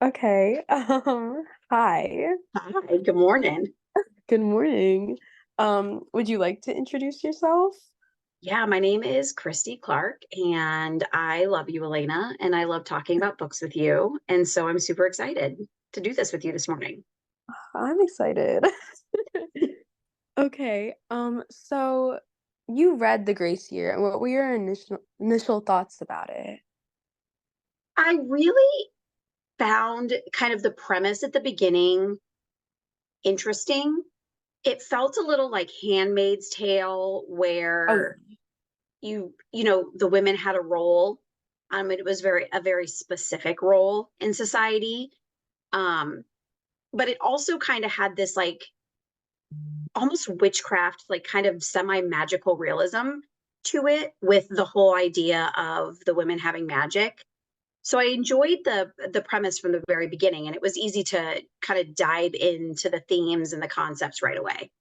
Okay. Hi. Hi, good morning. Good morning. Would you like to introduce yourself? Yeah, my name is Christy Clark, and I love you, Alaina, and I love talking about books with you. And so I'm super excited to do this with you this morning. I'm excited. Okay. So you read The Grace Year, and what were your initial thoughts about it? I really found kind of the premise at the beginning interesting. It felt a little like Handmaid's Tale, Oh, where the women had a role. It was a very specific role in society. Um, but it also kind of had this like almost witchcraft, like kind of semi-magical realism to it with the whole idea of the women having magic. So I enjoyed the premise from the very beginning, and it was easy to kind of dive into the themes and the concepts right away.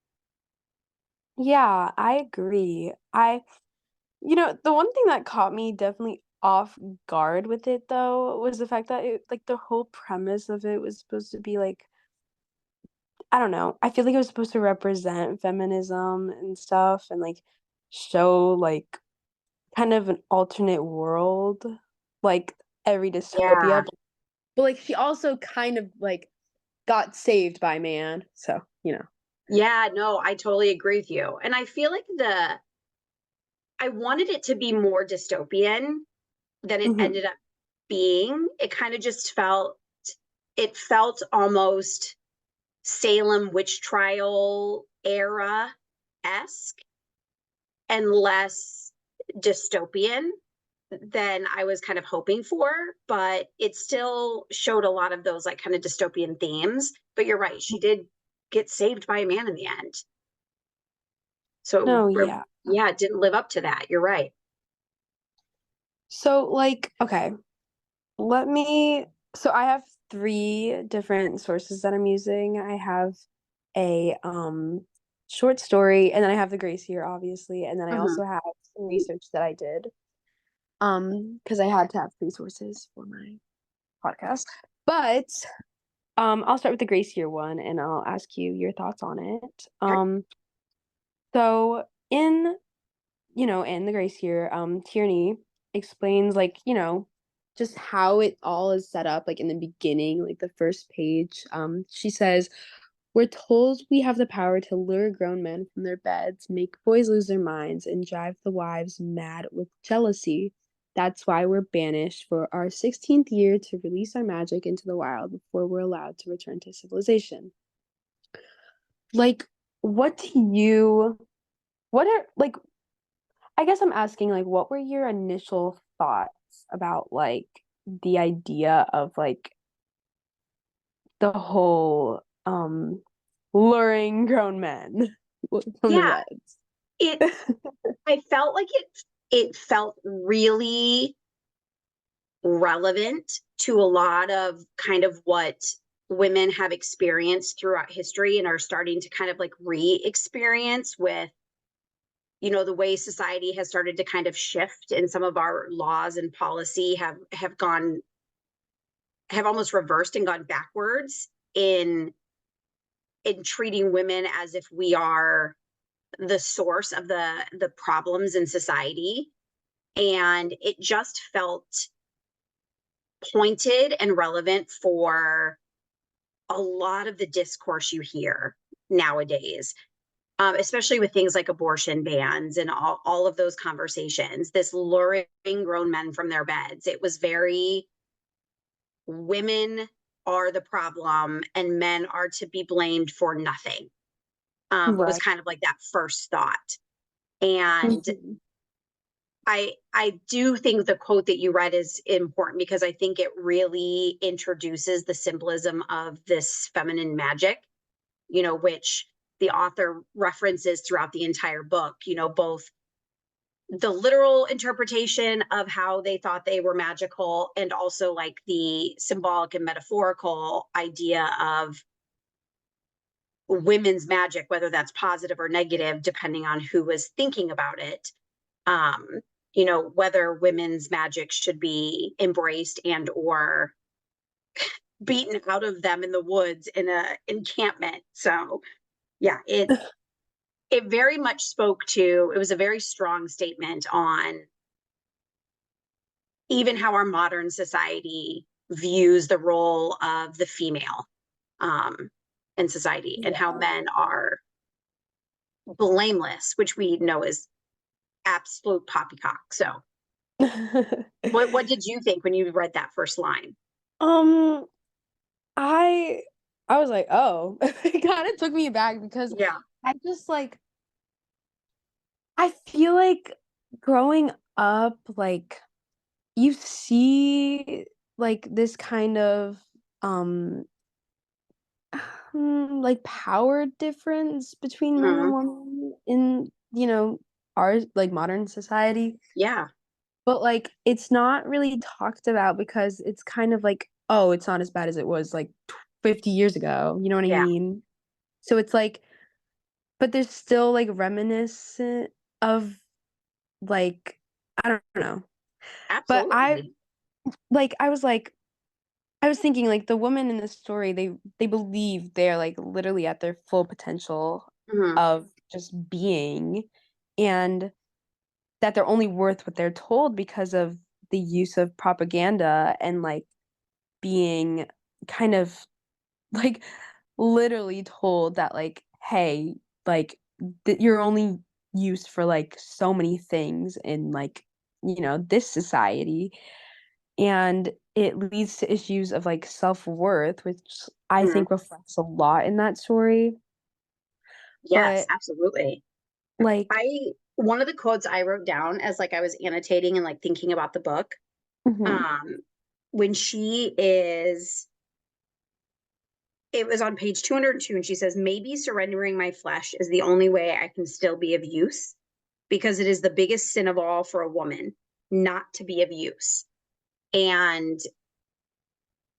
yeah, I agree. The one thing that caught me definitely off guard with it though was the fact that the whole premise of it was supposed to be like I don't know. I feel like it was supposed to represent feminism and stuff and, show, kind of an alternate world, like every Yeah. dystopia, but she also kind of, got saved by man, so, you know. Yeah, no, I totally agree with you. And I feel like I wanted it to be more dystopian than it Mhm. ended up being. It felt almost Salem witch trial era esque and less dystopian than I was kind of hoping for, but it still showed a lot of those like kind of dystopian themes. But you're right, she did get saved by a man in the end. No, So yeah. yeah, it didn't live up to that. You're right. So, okay, let me so I have 3 different sources that I'm using. I have a, short story, and then I have the Grace Year, obviously, and then I Mhm. also have some research that I did. Because I had to have 3 sources for my podcast. But, I'll start with the Grace Year one, and I'll ask you your thoughts on it. Okay. So in the Grace Year, Tierney explains, just how it all is set up, in the beginning, the first page. She says, "We're told we have the power to lure grown men from their beds, make boys lose their minds, and drive the wives mad with jealousy. That's why we're banished for our 16th year to release our magic into the wild before we're allowed to return to civilization." Like, what do you what are I guess I'm asking, what were your initial thoughts about, the idea of, the whole, luring grown men from their Yeah, beds? it I felt like it felt really relevant to a lot of kind of what women have experienced throughout history and are starting to kind of like re-experience with the way society has started to kind of shift and some of our laws and policy have almost reversed and gone backwards in treating women as if we are the source of the problems in society, and it just felt pointed and relevant for a lot of the discourse you hear nowadays, especially with things like abortion bans and all of those conversations. This luring grown men from their beds. It was very women are the problem and men are to be blamed for nothing. Was Right. kind of like that first thought. And Mhm. I do think the quote that you read is important because I think it really introduces the symbolism of this feminine magic, which the author references throughout the entire book, both the literal interpretation of how they thought they were magical and also like the symbolic and metaphorical idea of women's magic, whether that's positive or negative, depending on who was thinking about it. Um, whether women's magic should be embraced and or beaten out of them in the woods in a encampment. So yeah, it very much spoke to, it was a very strong statement on even how our modern society views the role of the female um, in society and how Yeah. men are blameless, which we know is absolute poppycock. So, what did you think when you read that first line? Um, I I was like, "Oh." It kinda took me aback because Yeah. I just, like I feel like growing up, like, you see, like, this kind of, um, like, power difference between men and Mhm. women in, our, like, modern society, Yeah. but, like, it's not really talked about because it's kind of like, "Oh, it's not as bad as it was, like, 50 years ago," you know what I Yeah. mean? So it's like but there's still, like, reminiscent of, like I don't know. But Absolutely. I was like I was thinking, like, the women in this story, they believe they're, like, literally at their full potential Mhm. of just being, and that they're only worth what they're told because of the use of propaganda and, like, being kind of, like, literally told that, like, "Hey, like, that you're only used for, like, so many things in, like, this society." And it leads to issues of, like, self-worth, which I Mhm. think reflects a lot in that story, Yes, but, absolutely. like I one of the quotes I wrote down as like I was annotating and like thinking about the book, mhm. um, when she is it was on page 202 and she says, maybe surrendering my flesh is the only way I can still be of use because it is the biggest sin of all for a woman not to be of use. And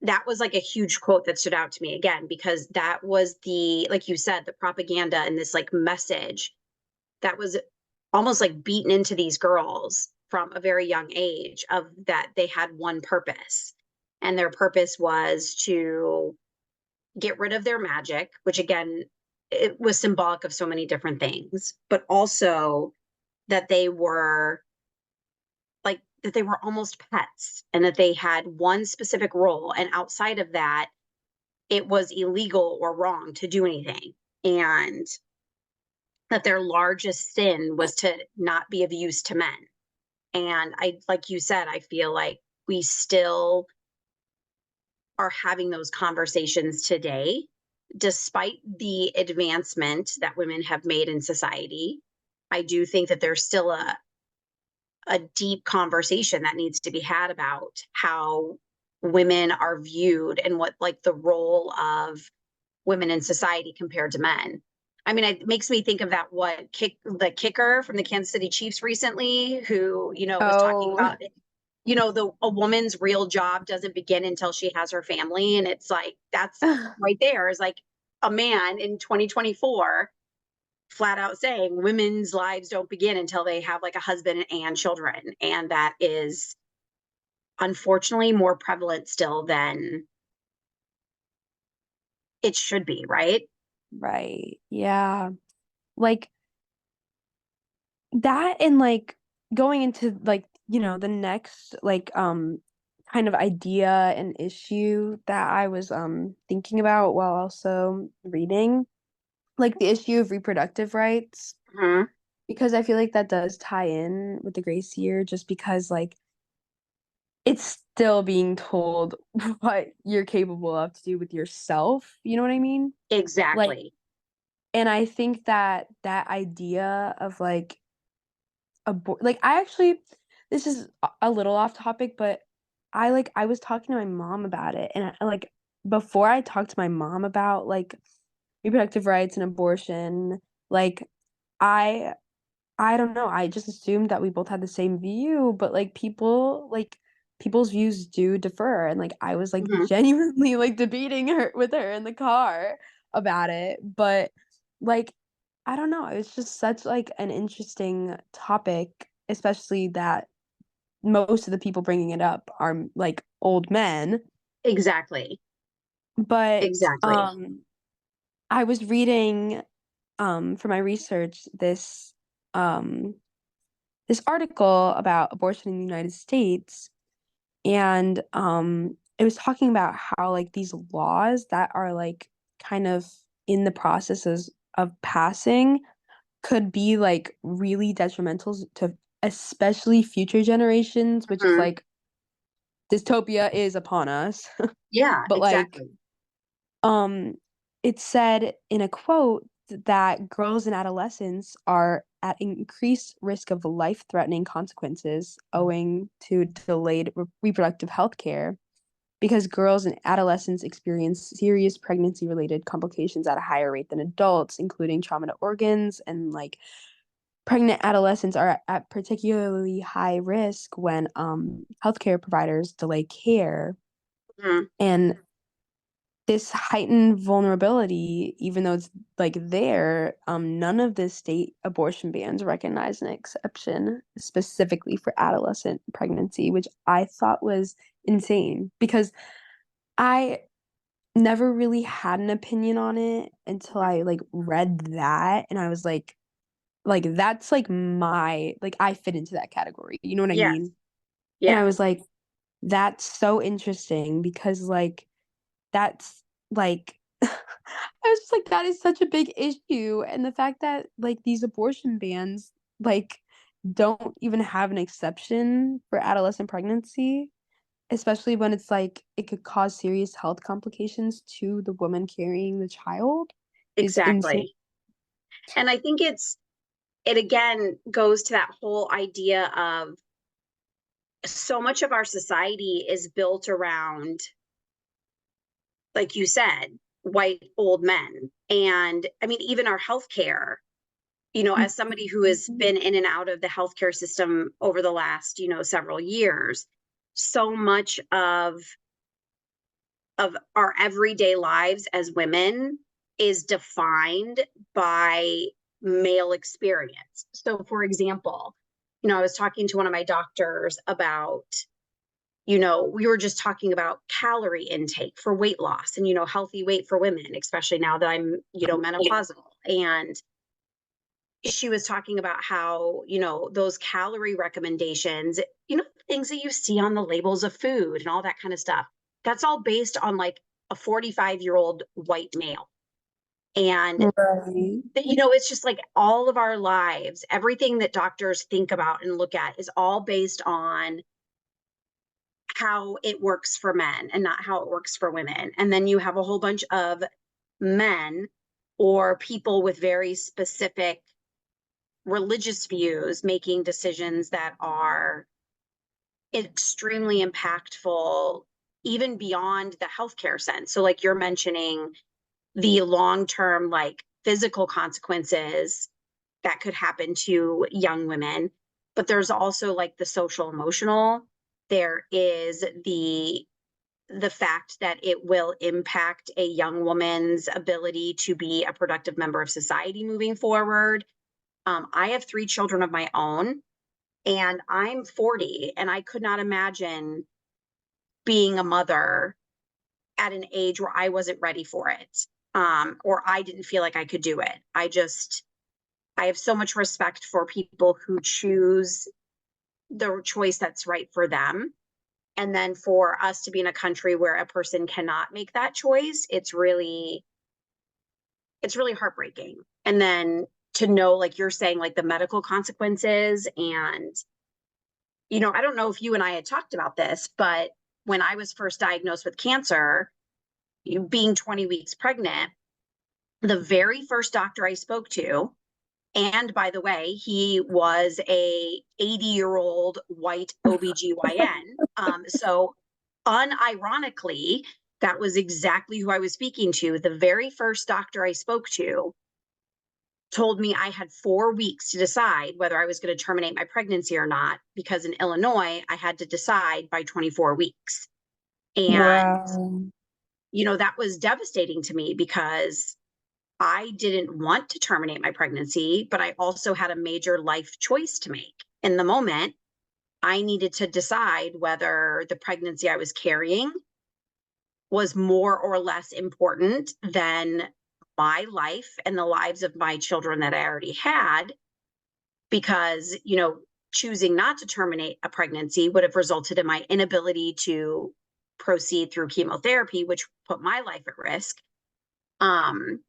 that was like a huge quote that stood out to me again because that was the like you said the propaganda and this like message that was almost like beaten into these girls from a very young age of that they had one purpose and their purpose was to get rid of their magic, which again it was symbolic of so many different things, but also that they were like that they were almost pets and that they had one specific role and outside of that it was illegal or wrong to do anything and that their largest sin was to not be of use to men. And I like you said I feel like we still are having those conversations today despite the advancement that women have made in society. I do think that there's still a deep conversation that needs to be had about how women are viewed and what like the role of women in society compared to men. I mean, it makes me think of that what the kicker from the Kansas City Chiefs recently, who was talking Oh. about the a woman's real job doesn't begin until she has her family, and it's like that's right there is like a man in 2024 flat out saying women's lives don't begin until they have like a husband and children, and that is unfortunately more prevalent still than it should be, right? Right, yeah. Like, that and, like, going into, like, the next, like, kind of idea and issue that I was, thinking about while also reading, like, the issue of reproductive rights, Mhm. because I feel like that does tie in with the grace year just because, like, it's still being told what you're capable of to do with yourself, you know what I mean? Like Exactly. and I think that that idea of, like, I actually this is a little off topic, but I was talking to my mom about it, and before I talked to my mom about, like, reproductive rights and abortion, like, I I don't know, I just assumed that we both had the same view, but, like, people's views do differ, and, like, I was, like, Mhm. genuinely, like, debating her with her in the car about it, but, like, I don't know, it's just such, like, an interesting topic, especially that most of the people bringing it up are, like, old men. Exactly. But Exactly. I was reading for my research um this article about abortion in the United States, and it was talking about how like these laws that are like kind of in the processes of passing could be like really detrimental to especially future generations, which is Mhm. like dystopia is upon us. Yeah, But like exactly. um it said in a quote that girls and adolescents are at increased risk of life-threatening consequences owing to delayed reproductive health care because girls and adolescents experience serious pregnancy related complications at a higher rate than adults, including trauma to organs. And like pregnant adolescents are at particularly high risk when healthcare providers delay care. Mhm. And this heightened vulnerability, even though it's like there, none of the state abortion bans recognize an exception specifically for adolescent pregnancy, which I thought was insane because I never really had an opinion on it until I like read that, and I was like that's like my like I fit into that category. You know what I Yes. mean? And I Yeah. was like, that's so interesting because like that's like I was just like, that is such a big issue. And the fact that like these abortion bans like don't even have an exception for adolescent pregnancy, especially when it's like it could cause serious health complications to the woman carrying the child, is insane. Exactly. And I think it again goes to that whole idea of so much of our society is built around, like you said, white old men. And I mean, even our healthcare, as somebody who has been in and out of the healthcare system over the last, several years, so much of our everyday lives as women is defined by male experience. So, for example, I was talking to one of my doctors about, we were just talking about calorie intake for weight loss and, healthy weight for women, especially now that I'm, menopausal. And she was talking about how, those calorie recommendations, things that you see on the labels of food and all that kind of stuff, that's all based on like a 45-year-old white male. And, Right. it's just like all of our lives, everything that doctors think about and look at is all based on how it works for men and not how it works for women. And then you have a whole bunch of men or people with very specific religious views making decisions that are extremely impactful, even beyond the healthcare sense. So, like you're mentioning, the long term, like physical consequences that could happen to young women. But there's also like the social emotional. There is the fact that it will impact a young woman's ability to be a productive member of society moving forward. I have 3 children of my own, and I'm 40, and I could not imagine being a mother at an age where I wasn't ready for it, or I didn't feel like I could do it. I have so much respect for people who choose the choice that's right for them. And then for us to be in a country where a person cannot make that choice, it's really heartbreaking. And then to know, like you're saying, like the medical consequences. And I don't know if you and I had talked about this, but when I was first diagnosed with cancer, being 20 weeks pregnant, the very first doctor I spoke to, and by the way, he was a 80-year-old white OBGYN. So unironically, that was exactly who I was speaking to. The very first doctor I spoke to told me I had 4 weeks to decide whether I was going to terminate my pregnancy or not, because in Illinois, I had to decide by 24 weeks. And, Wow. that was devastating to me because I didn't want to terminate my pregnancy, but I also had a major life choice to make. In the moment, I needed to decide whether the pregnancy I was carrying was more or less important than my life and the lives of my children that I already had, because, choosing not to terminate a pregnancy would have resulted in my inability to proceed through chemotherapy, which put my life at risk. Um,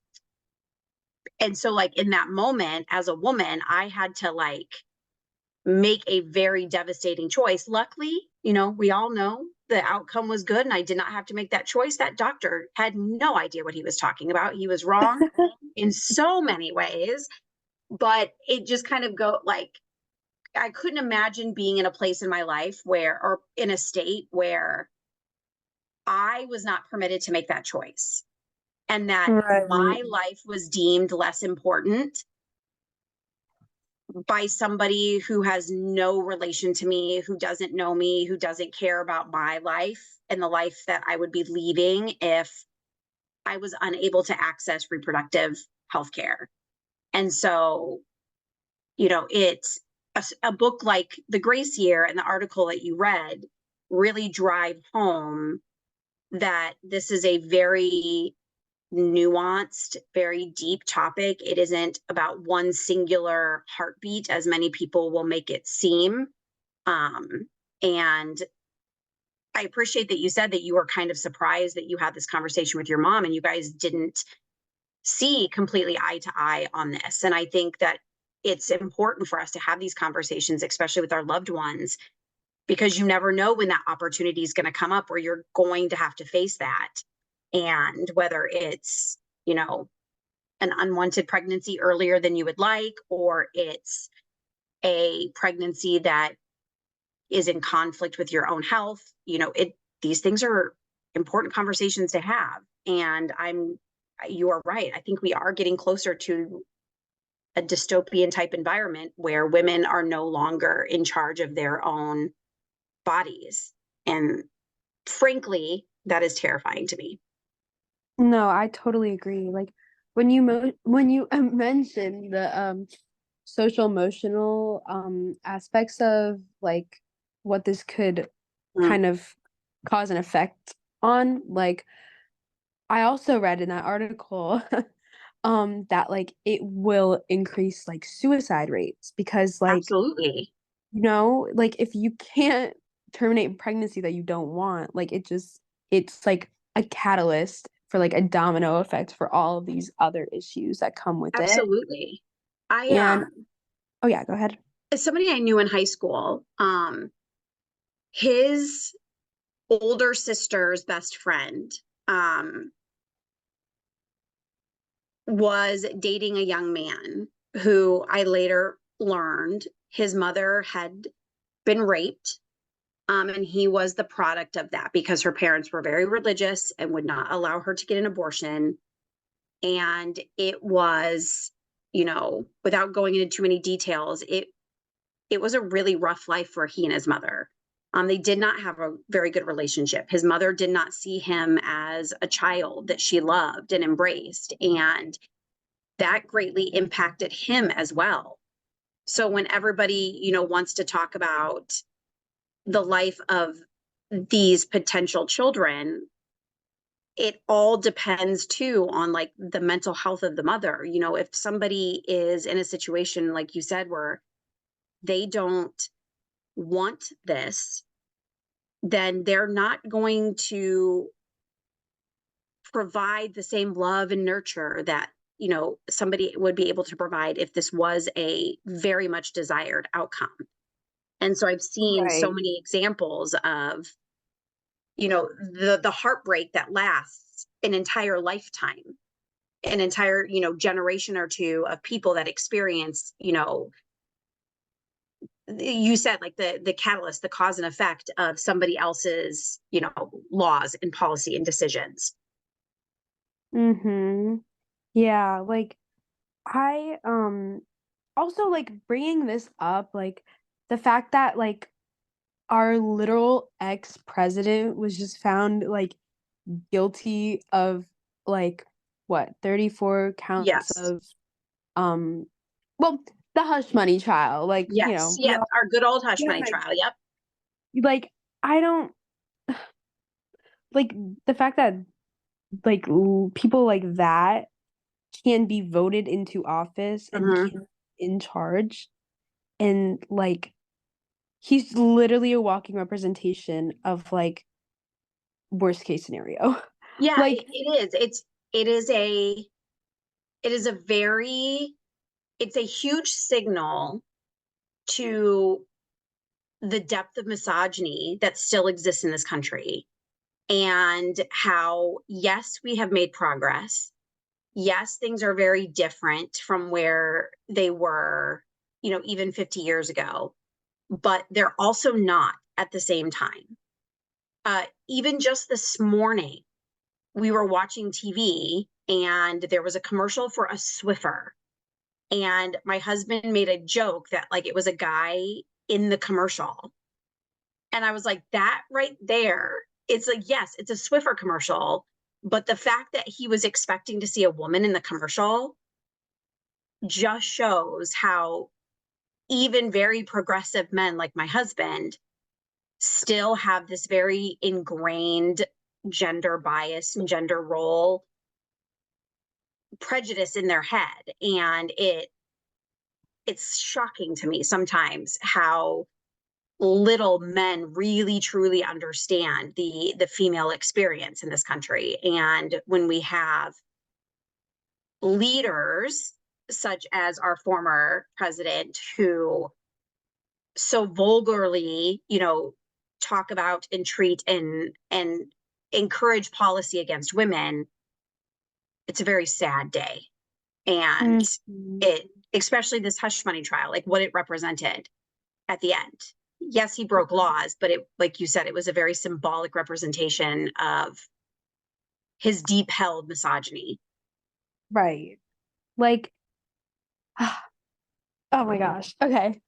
and so, like, in that moment, as a woman, I had to, like, make a very devastating choice. Luckily, we all know the outcome was good and I did not have to make that choice. That doctor had no idea what he was talking about. He was wrong in so many ways, but it just kind of go like, I couldn't imagine being in a place in my life where, or in a state where I was not permitted to make that choice, and that Right. my life was deemed less important by somebody who has no relation to me, who doesn't know me, who doesn't care about my life and the life that I would be leading if I was unable to access reproductive health care. And so, it's a book like The Grace Year and the article that you read really drive home that this is a very nuanced, very deep topic. It isn't about one singular heartbeat, as many people will make it seem. And I appreciate that you said that you were kind of surprised that you had this conversation with your mom and you guys didn't see completely eye to eye on this. And I think that it's important for us to have these conversations, especially with our loved ones, because you never know when that opportunity is going to come up where you're going to have to face that. And whether it's, an unwanted pregnancy earlier than you would like, or it's a pregnancy that is in conflict with your own health, these things are important conversations to have. And you are right. I think we are getting closer to a dystopian type environment where women are no longer in charge of their own bodies. And frankly, that is terrifying to me. No, I totally agree. Like when you mentioned the social emotional aspects of like what this could Mm, kind of cause an effect on, like I also read in that article that like it will increase like suicide rates because like absolutely. like if you can't terminate pregnancy that you don't want, like it's like a catalyst for like a domino effect for all of these other issues that come with it. Absolutely. I And oh yeah, go ahead. as somebody I knew in high school, his older sister's best friend um was dating a young man who I later learned his mother had been raped. And he was the product of that because her parents were very religious and would not allow her to get an abortion. And it was, without going into too many details, it was a really rough life for he and his mother. They did not have a very good relationship. His mother did not see him as a child that she loved and embraced, and that greatly impacted him as well. So when everybody, wants to talk about the life of these potential children, it all depends too on like the mental health of the mother. If somebody is in a situation like you said where they don't want this, then they're not going to provide the same love and nurture that somebody would be able to provide if this was a very much desired outcome. And so I've seen so Right. many examples of the heartbreak that lasts an entire lifetime, an entire generation or two of people that experience you said like the catalyst, the cause and effect of somebody else's laws and policy and decisions. Mm-hmm. Yeah, like I also like bringing this up, like the fact that like our literal ex-president was just found like guilty of like what 34 counts Yes. of um well the hush money trial, like Yes. we Yep. all Our good old hush yeah money trial. Yep. like I don't like the fact that like people like that can be voted into office and Hmm. can be in charge, and like he's literally a walking representation of like worst case scenario. Yeah, Like, it is. It is a it is a very it's a huge signal to the depth of misogyny that still exists in this country, and how, yes, we have made progress. Yes, things are very different from where they were, even 50 years ago, but they're also not at the same time. Even just this morning, we were watching TV and there was a commercial for a Swiffer. And my husband made a joke that like it was a guy in the commercial. And I was like, that right there, it's like, yes, it's a Swiffer commercial. But the fact that he was expecting to see a woman in the commercial just shows how even very progressive men like my husband still have this very ingrained gender bias and gender role prejudice in their head. And it's shocking to me sometimes how little men really truly understand the female experience in this country. And when we have leaders such as our former president who so vulgarly, talk about and treat and encourage policy against women, it's a very sad day. And mhm. it, especially this hush money trial, like what it represented at the end. Yes, he broke laws, but it, like you said, it was a very symbolic representation of his deep held misogyny. Right. Like, oh my gosh. Okay.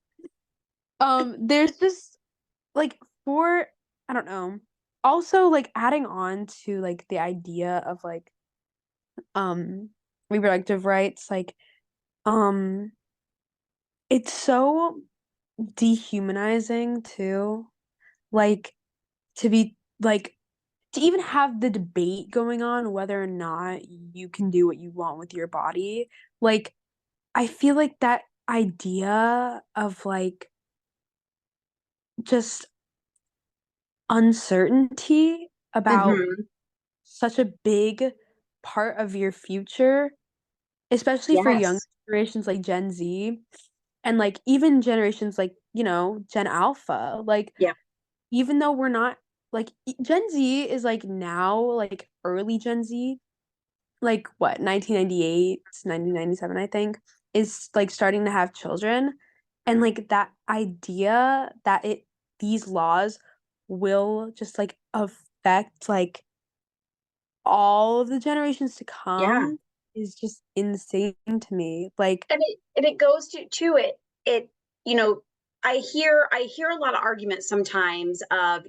There's just like for I don't know. Also, like adding on to like the idea of like um reproductive rights, like um it's so dehumanizing too. Like to be like to even have the debate going on whether or not you can do what you want with your body. Like I feel like that idea of like just uncertainty about Mm-hmm. such a big part of your future, especially for young Yes. generations like Gen Z and like even generations like, Gen Alpha. Like Yeah. even though we're not like Gen Z is like now like early Gen Z, like what, 1998, 1997 I think, is like starting to have children, and like that idea that it these laws will just like affect like all of the generations to Yeah. come is just insane to me. Like, And it goes to it, you know, I hear a lot of arguments sometimes of,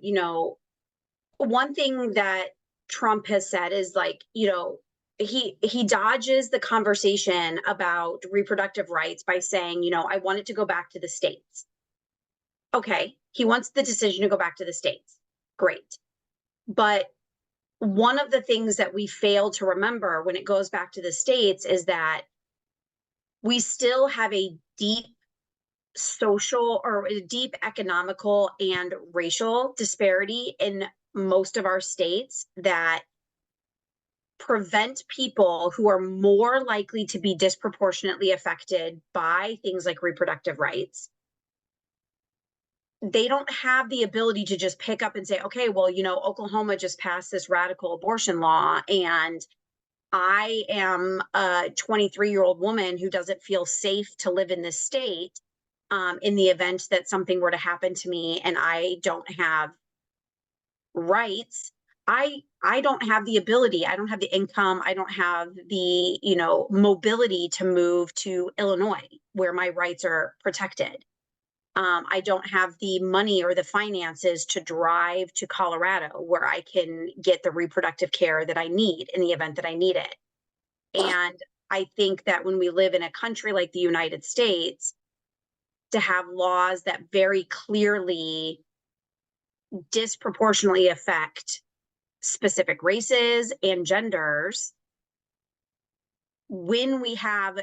one thing that Trump has said is like, he dodges the conversation about reproductive rights by saying, I want it to go back to the states. Okay, he wants the decision to go back to the states. Great. But one of the things that we fail to remember when it goes back to the states is that we still have a deep social or a deep economical and racial disparity in most of our states that prevent people who are more likely to be disproportionately affected by things like reproductive rights. They don't have the ability to just pick up and say, okay, well, Oklahoma just passed this radical abortion law, and I am a 23-year-old woman who doesn't feel safe to live in this state, in the event that something were to happen to me and I don't have rights. I don't have the ability, I don't have the income, I don't have the, mobility to move to Illinois where my rights are protected. I don't have the money or the finances to drive to Colorado where I can get the reproductive care that I need in the event that I need it. And I think that when we live in a country like the United States, to have laws that very clearly disproportionately affect specific races and genders, when we have,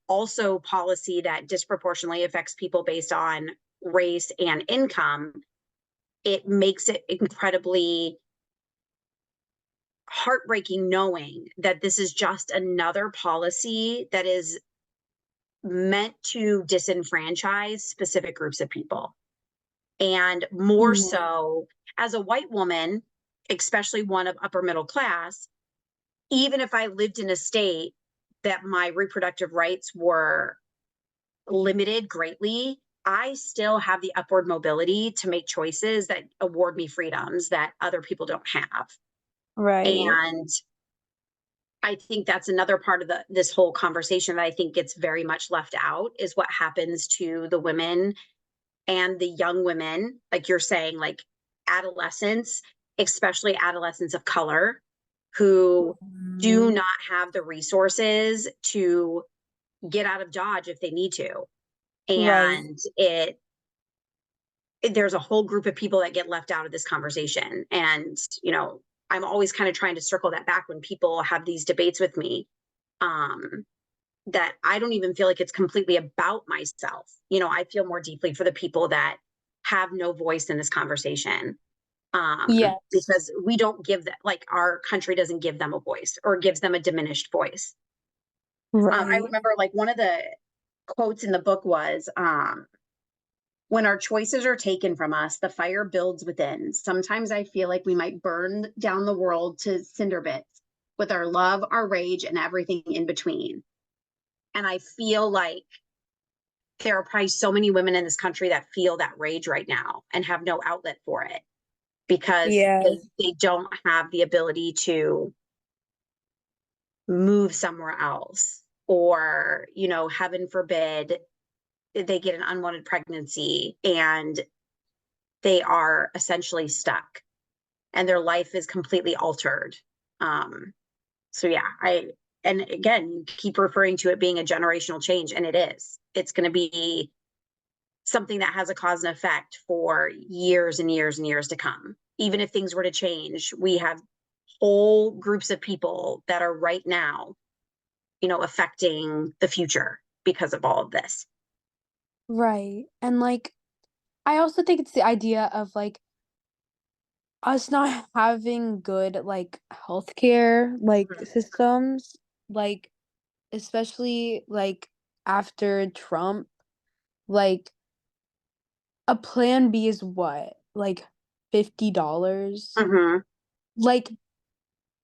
also policy that disproportionately affects people based on race and income, it makes it incredibly heartbreaking knowing that this is just another policy that is meant to disenfranchise specific groups of people. And more Mhm. so, as a white woman, especially one of upper middle class, even if I lived in a state that my reproductive rights were limited greatly, I still have the upward mobility to make choices that award me freedoms that other people don't have. Right. And I think that's another part of this whole conversation that I think gets very much left out is what happens to the women and the young women, like you're saying, like adolescents, especially adolescents of color, who do Mhm. not have the resources to get out of Dodge if they need to. Right. And there's a whole group of people that get left out of this conversation. And, I'm always kind of trying to circle that back when people have these debates with me. Um, that I don't even feel like it's completely about myself. I feel more deeply for the people that have no voice in this conversation, Yes. because we don't give that, like our country doesn't give them a voice or gives them a diminished voice. I Right. remember like one of the quotes in the book was, when our choices are taken from us, the fire builds within. Sometimes I feel like we might burn down the world to cinder bits with our love, our rage, and everything in between. And I feel like there are probably so many women in this country that feel that rage right now and have no outlet for it because Yeah. they don't have the ability to move somewhere else, or heaven forbid they get an unwanted pregnancy and they are essentially stuck and their life is completely altered. So yeah, and again, you keep referring to it being a generational change, and it is. It's going to be something that has a cause and effect for years and years and years to come. Even if things were to change, we have whole groups of people that are right now, affecting the future because of all of this. Right. And like I also think it's the idea of like us not having good like healthcare like Mhm. systems, like especially like after Trump, like a plan B is what? Like $50? Mhm. Like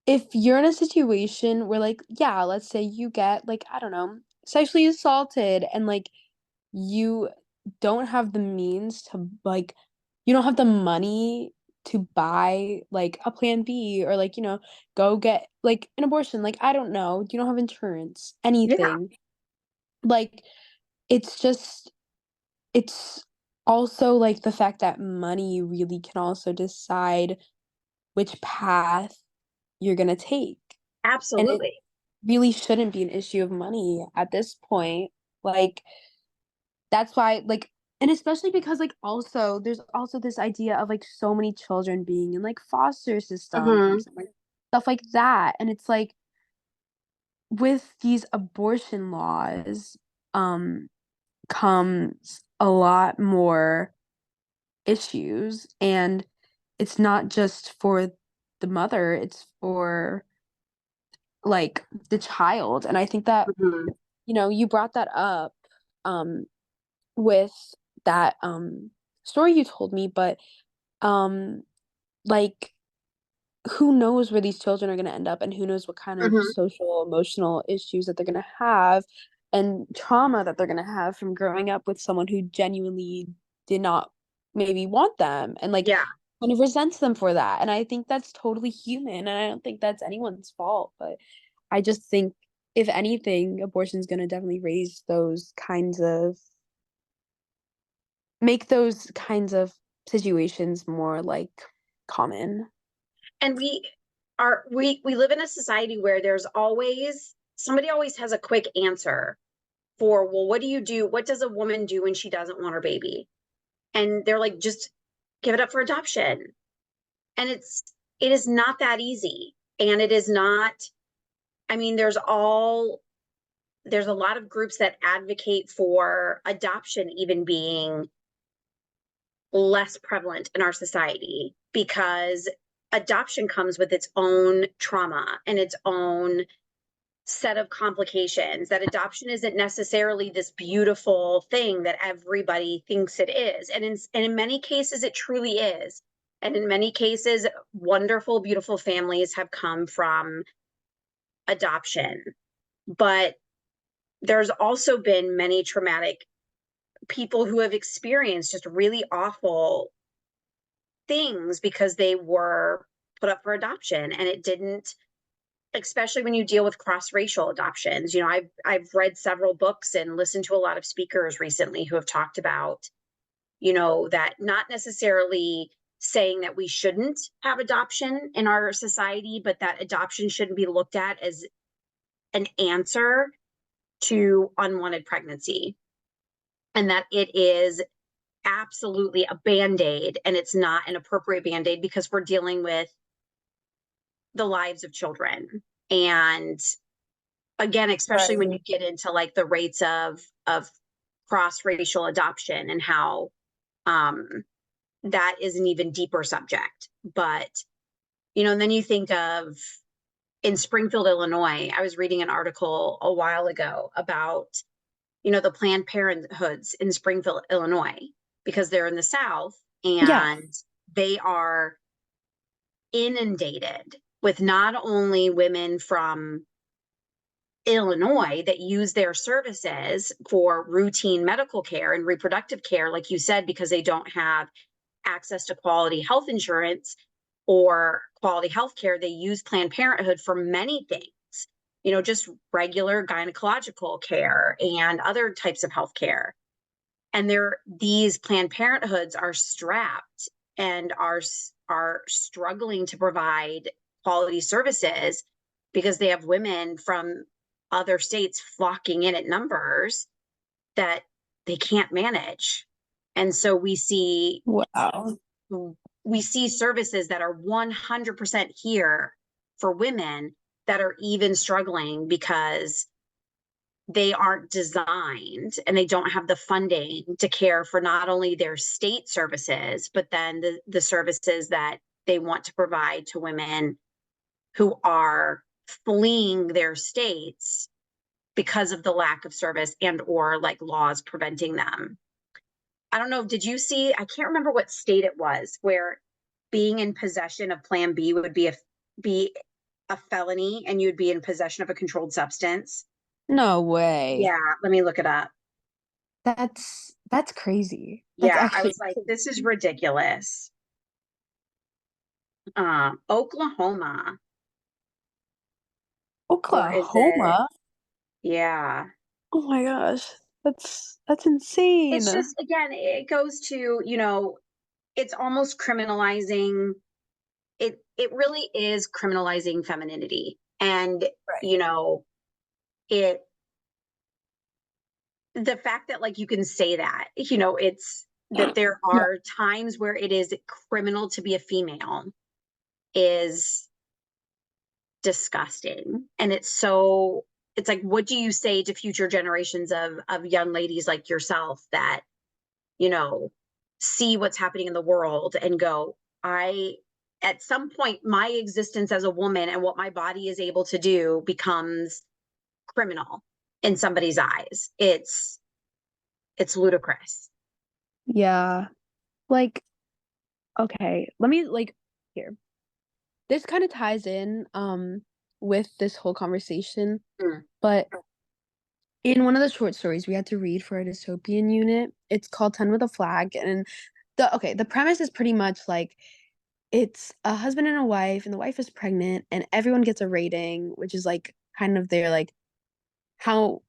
if you're in a situation where like yeah, let's say you get like I don't know, sexually assaulted and like you don't have the means to like you don't have the money to buy like a plan B or like, go get like an abortion, like I don't know, you don't have insurance, Yeah, anything. Like it's just it's also like the fact that money really can also decide which path you're gonna take. And it absolutely. really shouldn't be an issue of money at this point. Like that's why, like and especially because, like, also there's also this idea of, like, so many children being in, like, foster Mhm. systems and, like, stuff like that, and it's like, with these abortion laws, um, comes a lot more issues, and it's not just for the mother, it's for, like, the child, and I think that, Mhm. you brought that up, um, with that, story you told me, but Um, like, who knows where these children are gonna end up, and who knows what kind of Mhm. social, emotional issues that they're gonna have, and trauma that they're gonna have from growing up with someone who genuinely did not maybe want them, and, like, Yeah, kind of resents them for that, and I think that's totally human, and I don't think that's anyone's fault, but I just think, if anything, abortion's gonna definitely raise those kinds of make those kinds of situations more, like, common. and we live in a society where there's always somebody always has a quick answer for, well, what do you do? What does a woman do when she doesn't want her baby? And they're like, just give it up for adoption. And it's it is not that easy. And it is not, I mean, there's a lot of groups that advocate for adoption even being less prevalent in our society because adoption comes with its own trauma and its own set of complications, that adoption isn't necessarily this beautiful thing that everybody thinks it is. And in many cases, it truly is. And in many cases, wonderful, beautiful families have come from adoption. But there's also been many traumatic people who have experienced just really awful things because they were put up for adoption and it didn't, especially when you deal with cross-racial adoptions. I've read several books and listened to a lot of speakers recently who have talked about, that not necessarily saying that we shouldn't have adoption in our society, but that adoption shouldn't be looked at as an answer to unwanted pregnancy, and that it is absolutely a band-aid, and it's not an appropriate band-aid because we're dealing with the lives of children. And again, especially when Right. you get into like the rates of cross-racial adoption and how that is an even deeper subject. But and then you think of in Springfield, Illinois, I was reading an article a while ago about the Planned Parenthoods in Springfield, Illinois, because they're in the South Yeah. and they are inundated with not only women from Illinois that use their services for routine medical care and reproductive care, like you said, because they don't have access to quality health insurance or quality health care. They use Planned Parenthood for many things, just regular gynecological care and other types of health care. And these Planned Parenthoods are strapped and are struggling to provide quality services because they have women from other states flocking in at numbers that they can't manage. And so Wow. we see services that are 100% here for women that are even struggling because they aren't designed and they don't have the funding to care for not only their state services, but then the services that they want to provide to women who are fleeing their states because of the lack of service and or like laws preventing them. I don't know, did you see, I can't remember what state it was where being in possession of Plan B would be a felony and you'd be in possession of a controlled substance. No way. Yeah, let me look it up. That's crazy. That's Yeah, I actually was like, this is ridiculous. Oklahoma, or is it? Oklahoma. Yeah. Oh my gosh. That's It's insane. just, again, it goes to, it's almost criminalizing it really is criminalizing femininity. And, Right. you know, it the fact that like you can say that, it's that there Yeah. are times where it is criminal to be a female is disgusting. And it's like, what do you say to future generations of young ladies like yourself that, you know, see what's happening in the world and go, I at some point my existence as a woman and what my body is able to do becomes criminal in somebody's eyes. It's ludicrous. Yeah. Like, okay, let me like here. This kind of ties in with this whole conversation, Mm. but in one of the short stories we had to read for a dystopian unit, it's called 10 with a Flag, and the premise is pretty much like it's a husband and a wife, and the wife is pregnant, and everyone gets a rating, which is like kind of their like how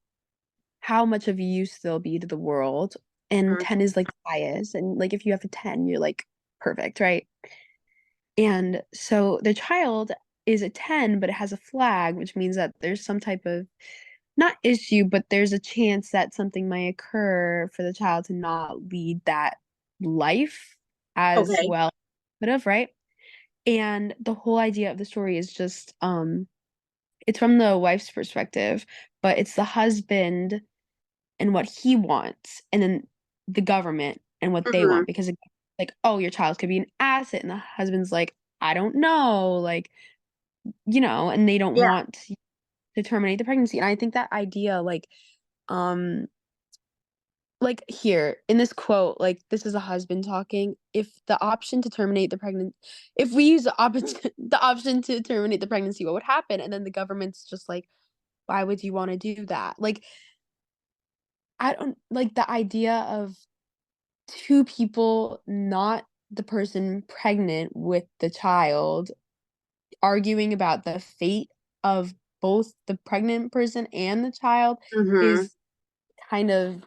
how much of use they'll be to the world. And Mm. 10 is like the highest, and like if you have a 10, you're like perfect, right? And so the child is a 10, but it has a flag, which means that there's some type of not issue, but there's a chance that something might occur for the child to not lead that life as Okay. well could have, right? And the whole idea of the story is just it's from the wife's perspective, but it's the husband and what he wants, and then the government and what they Hmm. want because like, oh, your child could be an asset, and the husband's like, I don't know, like, and they don't Yeah, want to terminate the pregnancy. And I think that idea, um, like here in this quote, like this is a husband talking. If the option to terminate the pregnant, if we use the option, the option to terminate the pregnancy, what would happen? And then the government's just like, why would you want to do that? Like, I don't like the idea of two people, not the person pregnant with the child, arguing about the fate of both the pregnant person and the child hmm, is kind of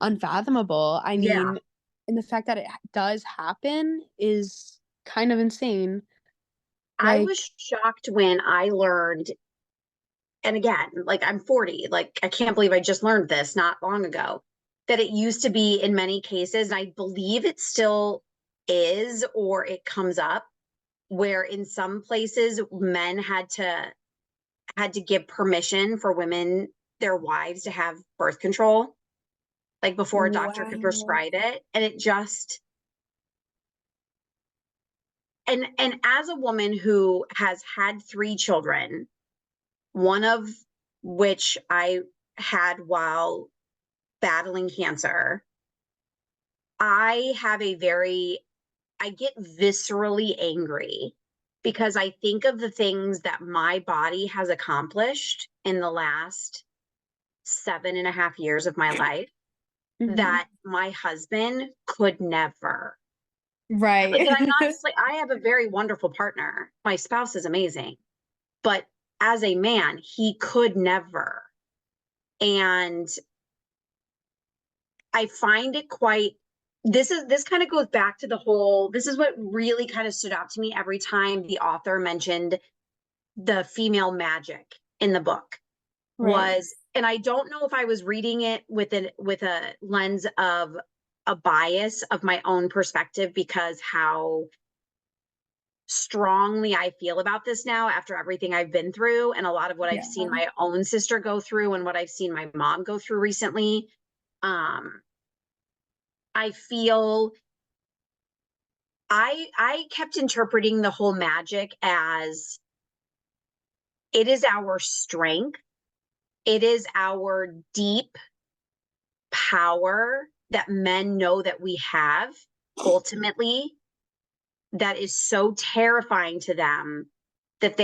unfathomable. I yeah. mean, and the fact that it does happen is kind of insane. I Like, was shocked when I learned, and again, like I'm 40, like I can't believe I just learned this not long ago, that it used to be in many cases, and I believe it still is, or it comes up, where in some places men had to give permission for women, their wives, to have birth control, like before a doctor could wow. prescribe it. And it just, and as a woman who has had 3 children, one of which I had while battling cancer, I have a very, I get viscerally angry because I think of the things that my body has accomplished in the last 7.5 years of my life Mhm. that my husband could never. Like, Right. and I'm not, I have a very wonderful partner. My spouse is amazing, but as a man, he could never. And I find it quite, this kind of goes back to the whole, this is what really kind of stood out to me every time the author mentioned the female magic in the book Right. was, and I don't know if I was reading it with a lens of a bias of my own perspective, because how strongly I feel about this now after everything I've been through and a lot of what I've seen Yeah. my own sister go through and what I've seen my mom go through recently. Um, I feel I kept interpreting the whole magic as it is our strength, it is our deep power that men know that we have ultimately, that is so terrifying to them that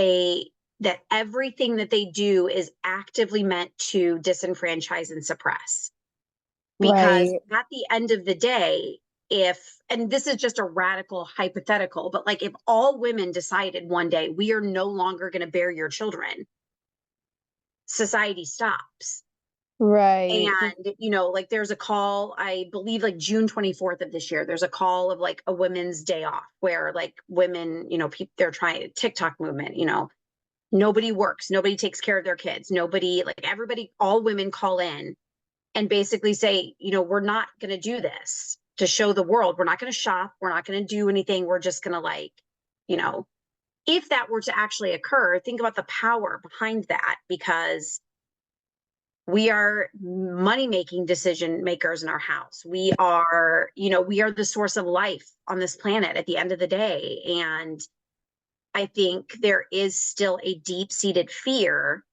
that everything that they do is actively meant to disenfranchise and suppress. Because Right. at the end of the day, if, and this is just a radical hypothetical, but like if all women decided one day we are no longer going to bear your children, society stops. Right. And like there's a call, I believe like June 24th of this year, there's a call of like a women's day off where like women, people, they're trying TikTok movement, nobody works, nobody takes care of their kids, nobody, like everybody, all women call in and basically say, we're not going to do this to show the world, we're not going to shop, we're not going to do anything, we're just going to like, you know if that were to actually occur, think about the power behind that, because we are money making decision makers in our house. We are the source of life on this planet at the end of the day. And I think there is still a deep seated fear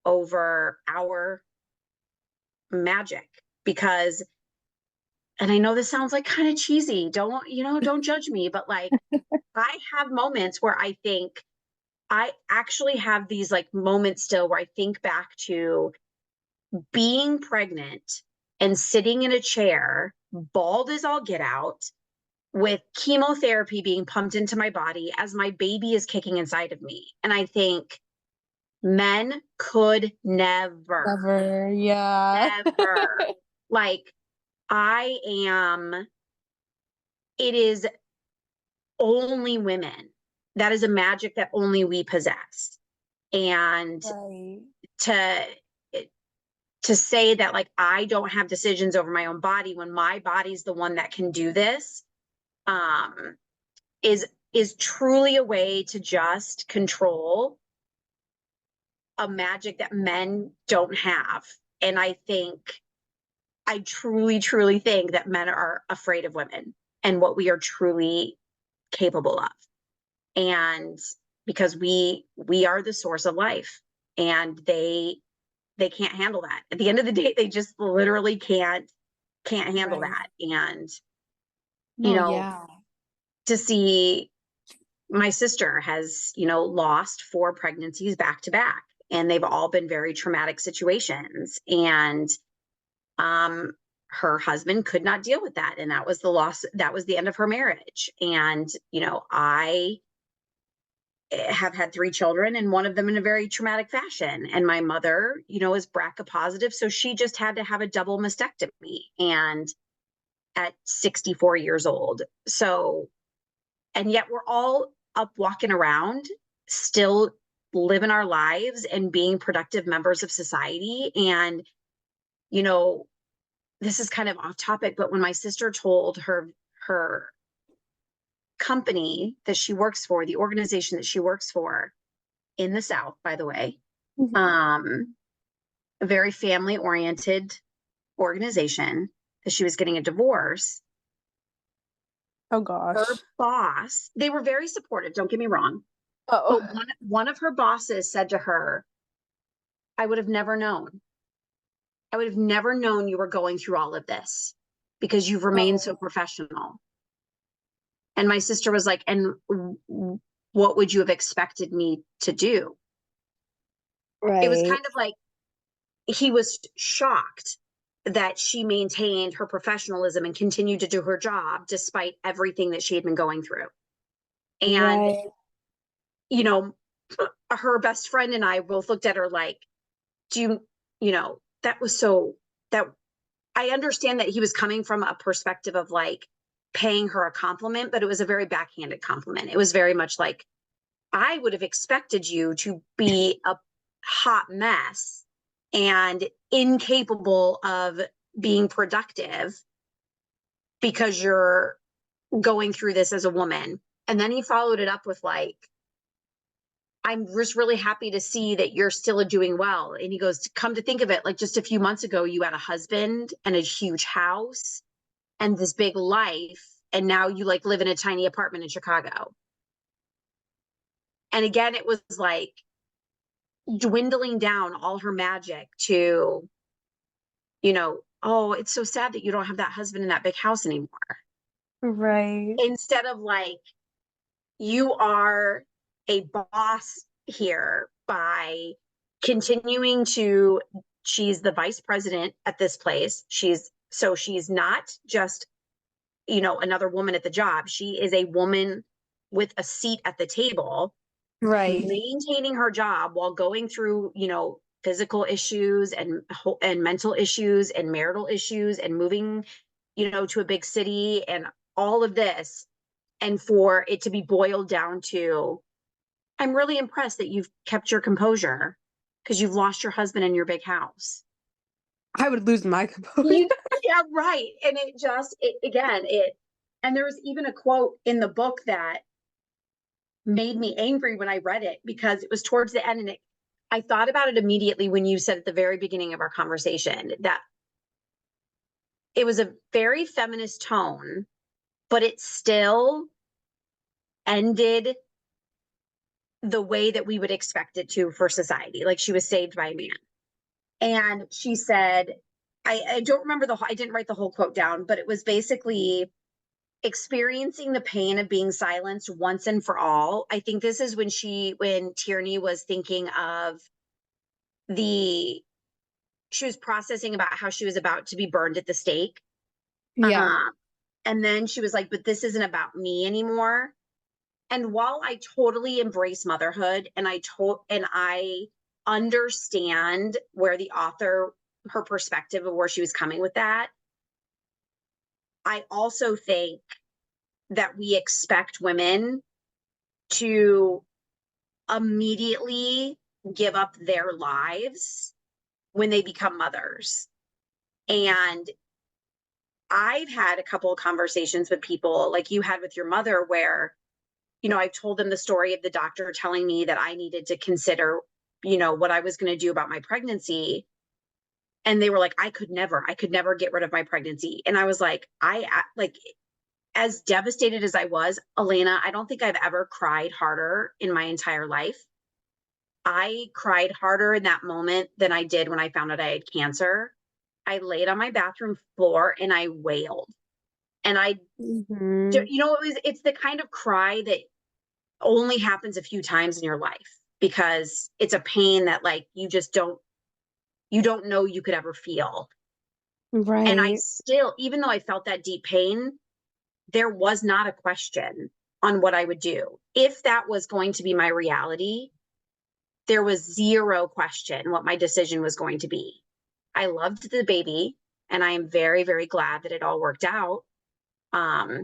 over our magic, because, and I know this sounds like kind of cheesy, don't judge me, but like I have moments where I think, I actually have these like moments still where I think back to being pregnant and sitting in a chair, bald as all get out, with chemotherapy being pumped into my body as my baby is kicking inside of me. And I think men could never, Never. Yeah. never. Like, I am, it is only women. That is a magic that only we possess. And Right. to to say that like I don't have decisions over my own body when my body's the one that can do this, um is is truly a way to just control a magic that men don't have. And I truly, truly think that men are afraid of women and what we are truly capable of. And because we are the source of life, and they can't handle that. At the end of the day, they just literally can't handle Right. that. And, you No, know, yeah. to see my sister has, lost 4 pregnancies back to back, and they've all been very traumatic situations. And um her husband could not deal with that, and that was the loss, that was the end of her marriage. And I have had 3 children, and one of them in a very traumatic fashion. And my mother, is BRCA positive, so she just had to have a double mastectomy, and at 64 years old. So, and yet we're all up walking around, still living our lives and being productive members of society. And, you know, this is kind of off topic, but when my sister told her company that she works for, the organization that she works for in the South, by the way, Mhm. um, a very family oriented organization, that she was getting a divorce, Oh her gosh. boss, they were very supportive, don't get me wrong, Oh. but one of her bosses said to her, I would have never known. I would have never known you were going through all of this because you've remained so Oh. professional. And my sister was like, and what would you have expected me to do? It was Right. kind of like he was shocked that she maintained her professionalism and continued to do her job despite everything that she had been going through. And, Right. you know, her best friend and I both looked at her like, do that was so, that I understand that he was coming from a perspective of like paying her a compliment, but it was a very backhanded compliment. It was very much like, I would have expected you to be a hot mess and incapable of being productive because you're going through this as a woman. And then he followed it up with like, I'm just really happy to see that you're still doing well. And he goes, come to think of it, like just a few months ago, you had a husband and a huge house and this big life. And now you like live in a tiny apartment in Chicago. And again, it was like dwindling down all her magic to, oh, it's so sad that you don't have that husband in that big house anymore. Right. Instead of like, you are a boss here by continuing to, she's the vice president at this place. She's not just, another woman at the job. She is a woman with a seat at the table, Right. maintaining her job while going through, physical issues and mental issues and marital issues and moving, to a big city and all of this. And for it to be boiled down to, I'm really impressed that you've kept your composure because you've lost your husband in your big house. I would lose my composure. You, yeah, right. And and there was even a quote in the book that made me angry when I read it because it was towards the end, and I thought about it immediately when you said at the very beginning of our conversation that it was a very feminist tone, but it still ended the way that we would expect it to for society. Like she was saved by a man. And she said, I don't remember I didn't write the whole quote down, but it was basically experiencing the pain of being silenced once and for all. I think this is when Tierney was thinking of the, she was processing about how she was about to be burned at the stake. Yeah. Um, and then she was like, but this isn't about me anymore. And while I totally embrace motherhood and I understand where the author, her perspective of where she was coming with that, I also think that we expect women to immediately give up their lives when they become mothers. And I've had a couple of conversations with people like you had with your mother where I told them the story of the doctor telling me that I needed to consider, what I was going to do about my pregnancy. And they were like, I could never get rid of my pregnancy. And I was like, as devastated as I was, Alaina, I don't think I've ever cried harder in my entire life. I cried harder in that moment than I did when I found out I had cancer. I laid on my bathroom floor and I wailed. And Mm-hmm. it's the kind of cry that only happens a few times in your life because it's a pain that like you don't know you could ever feel. And I Right. still, even though I felt that deep pain, there was not a question on what I would do. If that was going to be my reality, there was zero question what my decision was going to be. I loved the baby, and I am very, very glad that it all worked out.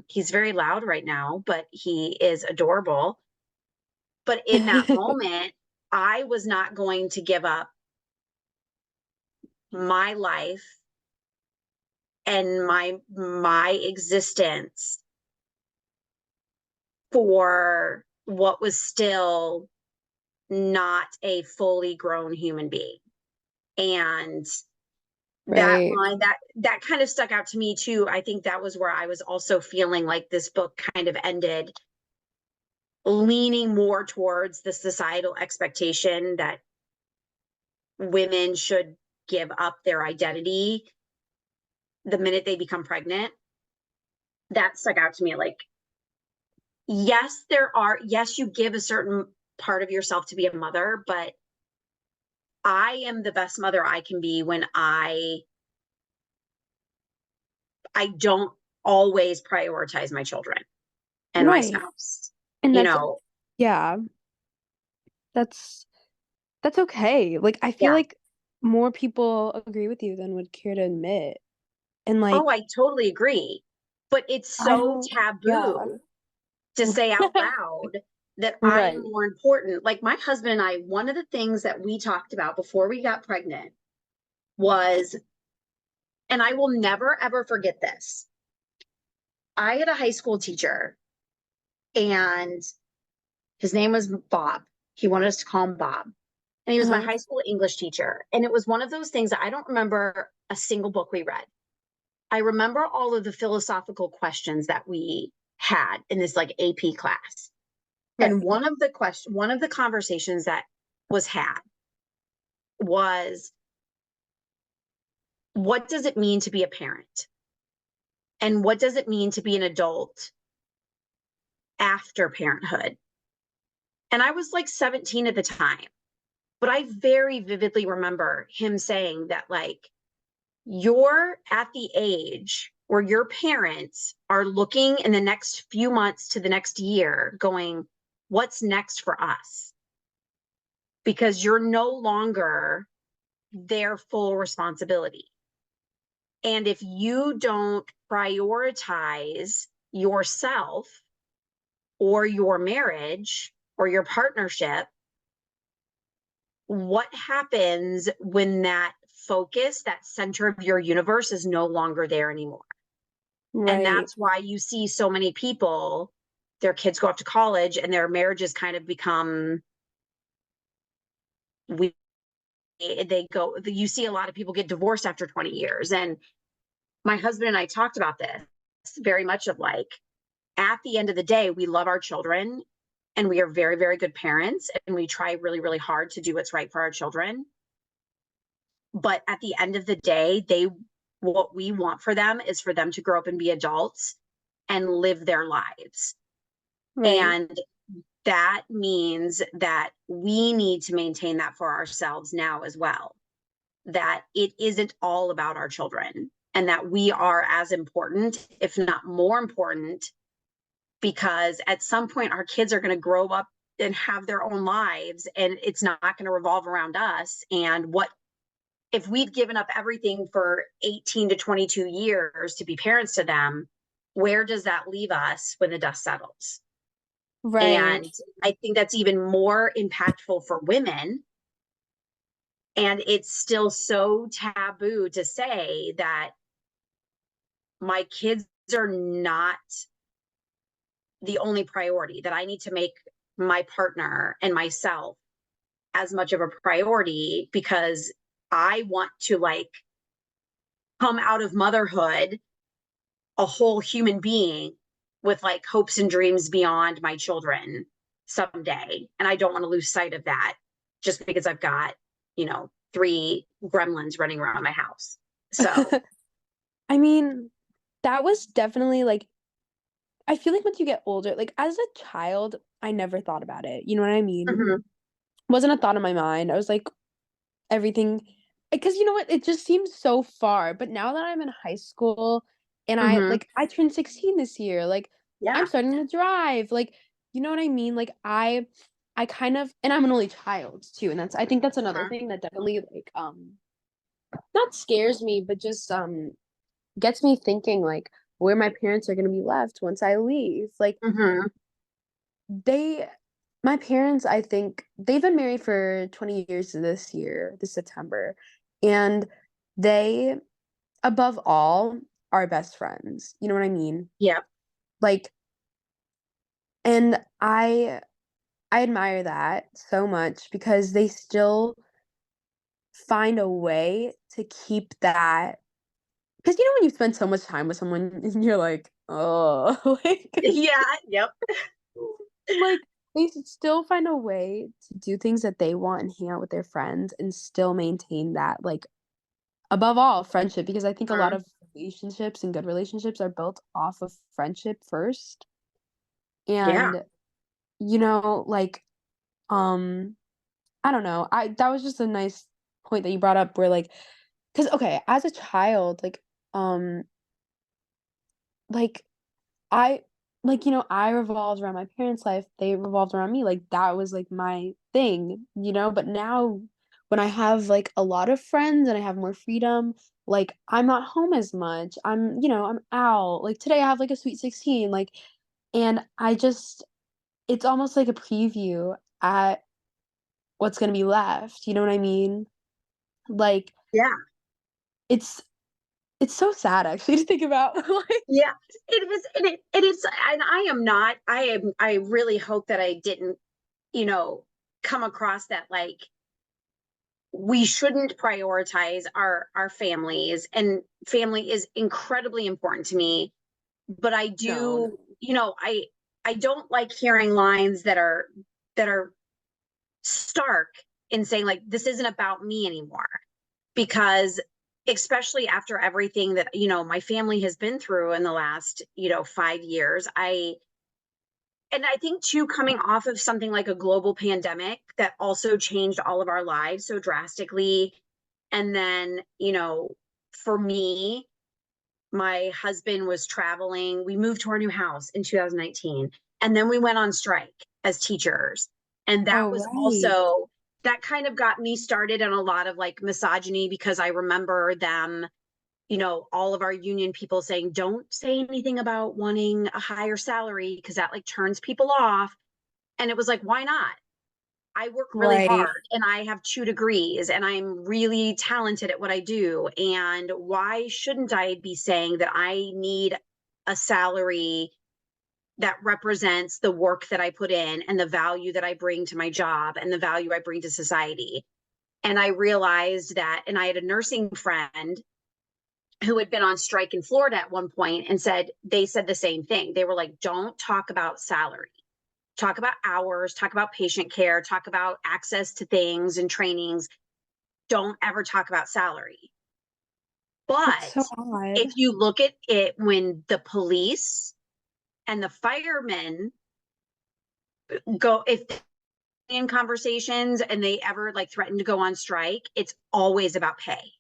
He's very loud right now, but he is adorable. But in that moment, I was not going to give up my life and my existence for what was still not a fully grown human being. And that Right. line that kind of stuck out to me too. I think that was where I was also feeling like this book kind of ended leaning more towards the societal expectation that women should give up their identity the minute they become pregnant. That stuck out to me like, yes, you give a certain part of yourself to be a mother, but I am the best mother I can be when I don't always prioritize my children and my Right. spouse. And You that's, know, yeah, that's that's okay. Like I feel yeah. like more people agree with you than would care to admit. And Oh, like I totally agree. But it's I so don't, yeah. taboo to say out loud that I'm Right. more important. Like my husband and I, one of the things that we talked about before we got pregnant was, and I will never ever forget this. I had a high school teacher and his name was Bob. He wanted us to call him Bob. And he was my Uh-huh. high school English teacher. And it was one of those things that I don't remember a single book we read. I remember all of the philosophical questions that we had in this like AP class. And Right. one of the conversations that was had was, what does it mean to be a parent? And what does it mean to be an adult after parenthood? And I was like 17 at the time, but I very vividly remember him saying that like, you're at the age where your parents are looking in the next few months to the next year going, what's next for us? Because you're no longer their full responsibility. And if you don't prioritize yourself or your marriage or your partnership, what happens when that focus, that center of your universe is no longer there anymore? And Right. that's why you see so many people, their kids go off to college and their marriages kind of become, we they go, you see a lot of people get divorced after 20 years. And my husband and I talked about this very much of like, at the end of the day, we love our children and we are very, very good parents and we try really, really hard to do what's right for our children. But at the end of the day, what we want for them is for them to grow up and be adults and live their lives. Right. And that means that we need to maintain that for ourselves now as well, that it isn't all about our children and that we are as important, if not more important, because at some point our kids are going to grow up and have their own lives and it's not going to revolve around us. And what if we've given up everything for 18 to 22 years to be parents to them? Where does that leave us when the dust settles? Right. And I think that's even more impactful for women. And it's still so taboo to say that my kids are not the only priority, that I need to make my partner and myself as much of a priority, because I want to like come out of motherhood a whole human being with like hopes and dreams beyond my children someday. And I don't want to lose sight of that just because I've got, three gremlins running around my house. So, I mean, that was definitely like, I feel like once you get older, like as a child, I never thought about it. You know what I mean? mhm, Wasn't a thought in my mind. I was like, everything, because you know what? It just seems so far. But now that I'm in high school and mhm, I turned 16 this year, like I'm yeah, starting to drive. Like, you know what I mean? Like I kind of, and I'm an only child too, and I think that's another mhm, thing that definitely like not scares me, but just gets me thinking like where my parents are gonna be left once I leave. Like mhm, they my parents, I think they've been married for 20 years this year, this September. And they, above all, are best friends. You know what I mean? yeah, Like, and I admire that so much because they still find a way to keep that. Because you know when you spend so much time with someone and you're like, oh, yeah, yep, like they still find a way to do things that they want and hang out with their friends and still maintain that, like, above all, friendship, because I think a lot mhm, of relationships and good relationships are built off of friendship first. yeah, And, like, um, I don't know. I That was just a nice point that you brought up where, like, because okay, as a child, um, like I I revolved around my parents' life, they revolved around me, like, that was, like, my thing, but now when I have, like, a lot of friends and I have more freedom, like, I'm not home as much, I'm out, like, today I have, like, a sweet 16, like, and I just it's almost like a preview at what's gonna be left, you know what I mean? Like, yeah, it's it's so sad actually to think about, like yeah. It was, it is, and I am not. I really hope that I didn't, you know, come across that like we shouldn't prioritize our families, and family is incredibly important to me, but I No, no. do, I don't like hearing lines that are stark in saying like this isn't about me anymore, because especially after everything that my family has been through in the last 5 years, I think too, coming off of something like a global pandemic that also changed all of our lives so drastically. And then, for me, my husband was traveling. We moved to our new house in 2019. And then we went on strike as teachers. And that Oh, was right. also, that kind of got me started in a lot of like misogyny, because I remember them, all of our union people saying, don't say anything about wanting a higher salary because that like turns people off. And it was like, why not? I work really Right. hard and I have 2 degrees and I'm really talented at what I do. And why shouldn't I be saying that I need a salary that represents the work that I put in and the value that I bring to my job and the value I bring to society? And I realized that, and I had a nursing friend who had been on strike in Florida at one point and they said the same thing. They were like, don't talk about salary, talk about hours, talk about patient care, talk about access to things and trainings. Don't ever talk about salary. That's But so odd. if you look at it, when the police and the firemen go, if in conversations and they ever like threaten to go on strike, it's always about pay,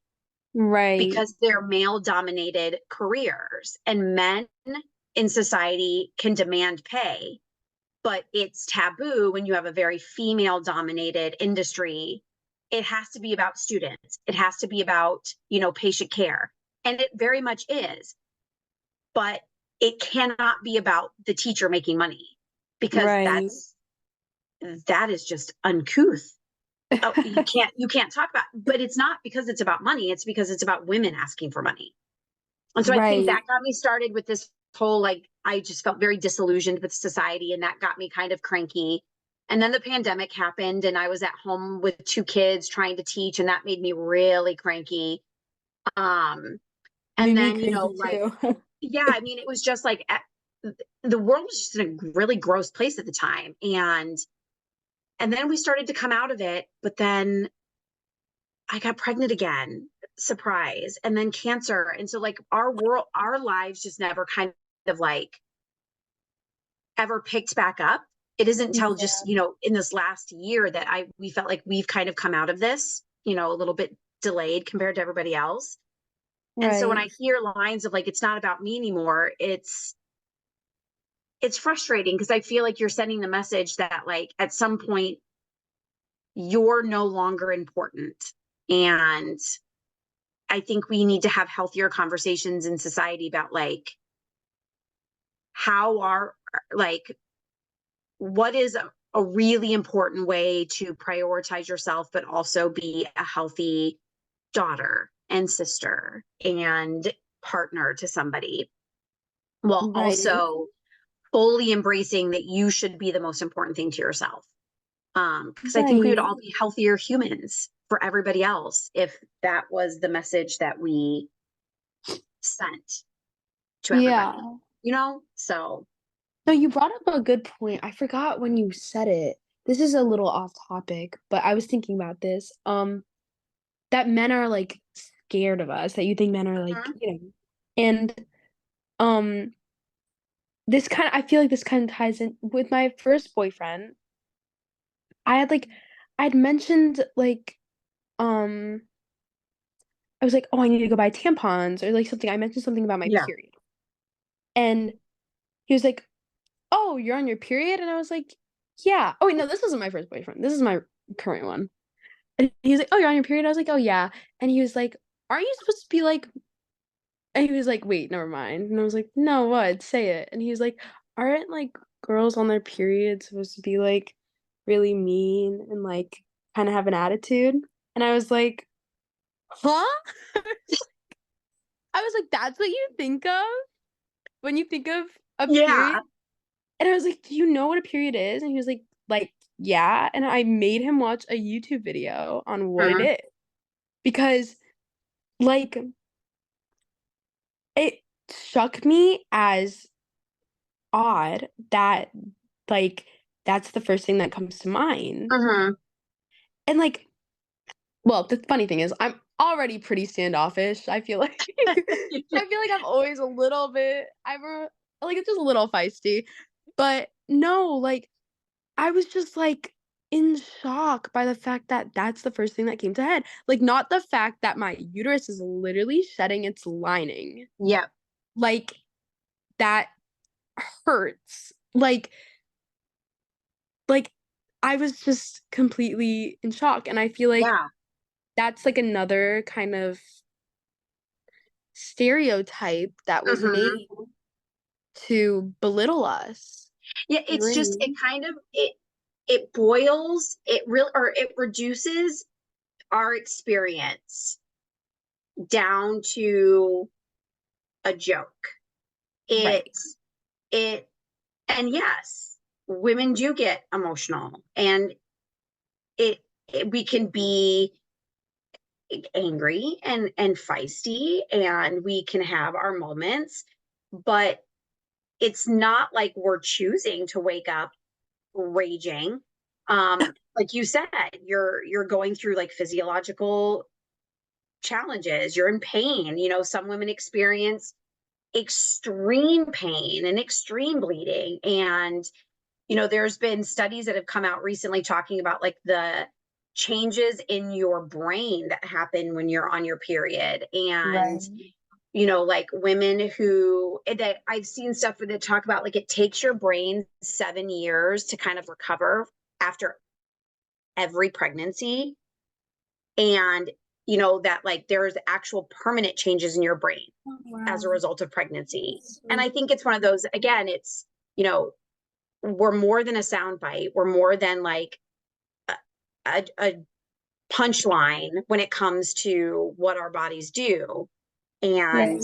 Right. because they're male dominated careers and men in society can demand pay, but it's taboo when you have a very female dominated industry. It has to be about students, it has to be about patient care, and it very much is, but it cannot be about the teacher making money, because Right. that is just uncouth. Oh, you can't talk about, but it's not because it's about money, it's because it's about women asking for money. And so I think Right. that got me started with this whole like I just felt very disillusioned with society, and that got me kind of cranky. And then the pandemic happened, and I was at home with two kids trying to teach, and that made me really cranky. Um, and Made me then, cranky like, too. yeah, I mean, it was just like the world was just in a really gross place at the time. And then we started to come out of it, but then I got pregnant again, surprise, and then cancer. And so like our lives just never kind of like ever picked back up. It isn't until Yeah, just, in this last year that we felt like we've kind of come out of this, a little bit delayed compared to everybody else. And so when right. I hear lines of like, it's not about me anymore, it's frustrating because I feel like you're sending the message that like at some point you're no longer important. And I think we need to have healthier conversations in society about like how are like what is a really important way to prioritize yourself, but also be a healthy daughter and sister and partner to somebody, while Right. also fully embracing that you should be the most important thing to yourself. Because I think we would Right. all be healthier humans for everybody else if that was the message that we sent to everybody, Yeah. So No, you brought up a good point. I forgot when you said it. This is a little off topic, but I was thinking about this. That men are like scared of us, that you think men are like, Mhm. and um this kind of I feel like this kind of ties in with my first boyfriend. I had like I'd mentioned like um I was like, "Oh, I need to go buy tampons," or like something. I mentioned something about my Yeah. period. And he was like, "Oh, you're on your period?" And I was like, "Yeah." Oh, wait, no, this wasn't my first boyfriend. This is my current one. And he was like, "Oh, you're on your period?" I was like, "Oh, yeah." And he was like, "Aren't you supposed to be like," and he was like, "Wait, never mind." And I was like, "No, what? Say it." And he was like, "Aren't like girls on their periods supposed to be like really mean and like kind of have an attitude?" And I was like, "Huh?" I was like, "That's what you think of when you think of a period?" Yeah. And I was like, "Do you know what a period is?" And he was like, yeah. And I made him watch a YouTube video on what it Mhm. is because like it struck me as odd that like that's the first thing that comes to mind. Mhm. And like, well, the funny thing is I'm already pretty standoffish. I feel like I feel like I'm always a little bit like it's just a little feisty. But no, like I was just like in shock by the fact that that's the first thing that came to head. Like not the fact that my uterus is literally shedding its lining. Yep. Like that hurts. Like I was just completely in shock, and I feel like Yeah. that's like another kind of stereotype that was Mhm. made to belittle us. Yeah, it's just it Right. kind of it boils it real or it reduces our experience down to a joke. It Right. it and yes, women do get emotional, and we can be angry and feisty, and we can have our moments, but it's not like we're choosing to wake up raging. Like you said, you're going through like physiological challenges, you're in pain. Some women experience extreme pain and extreme bleeding. And there's been studies that have come out recently talking about like the changes in your brain that happen when you're on your period. And Right. like women who that I've seen stuff that talk about like it takes your brain 7 years to kind of recover after every pregnancy. And that like there's actual permanent changes in your brain Oh, as a wow. result of pregnancy. That's And so I think it's one of those, again, it's we're more than a soundbite. We're more than like a punchline when it comes to what our bodies do. And right.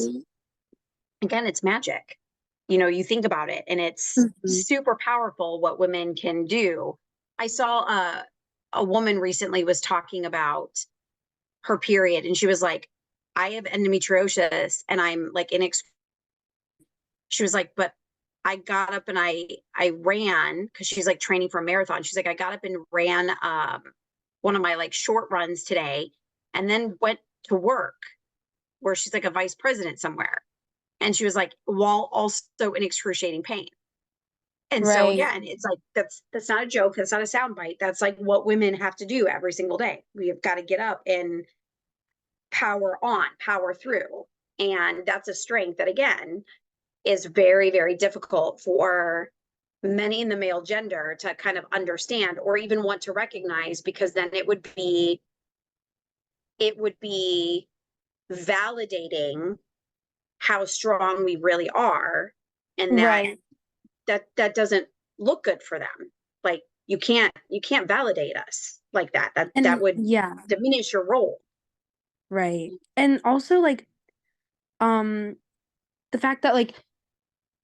again, it's magic. you think about it, and it's Mhm. super powerful what women can do. I saw a woman recently was talking about her period, and she was like, I have endometriosis and I'm like she was like, but I got up and I ran because she's like training for a marathon. She's like, I got up and ran one of my like short runs today and then went to work where she's like a vice president somewhere. And she was like, while also in excruciating pain. And so Right. again, it's like that's not a joke, that's not a soundbite. That's like what women have to do every single day. We have got to get up and power on, power through. And that's a strength that again is very, very difficult for many in the male gender to kind of understand or even want to recognize, because then it would be validating how strong we really are, and that Right. that doesn't look good for them. Like you can't validate us like that. That And would yeah, diminish your role. right. And also like um the fact that like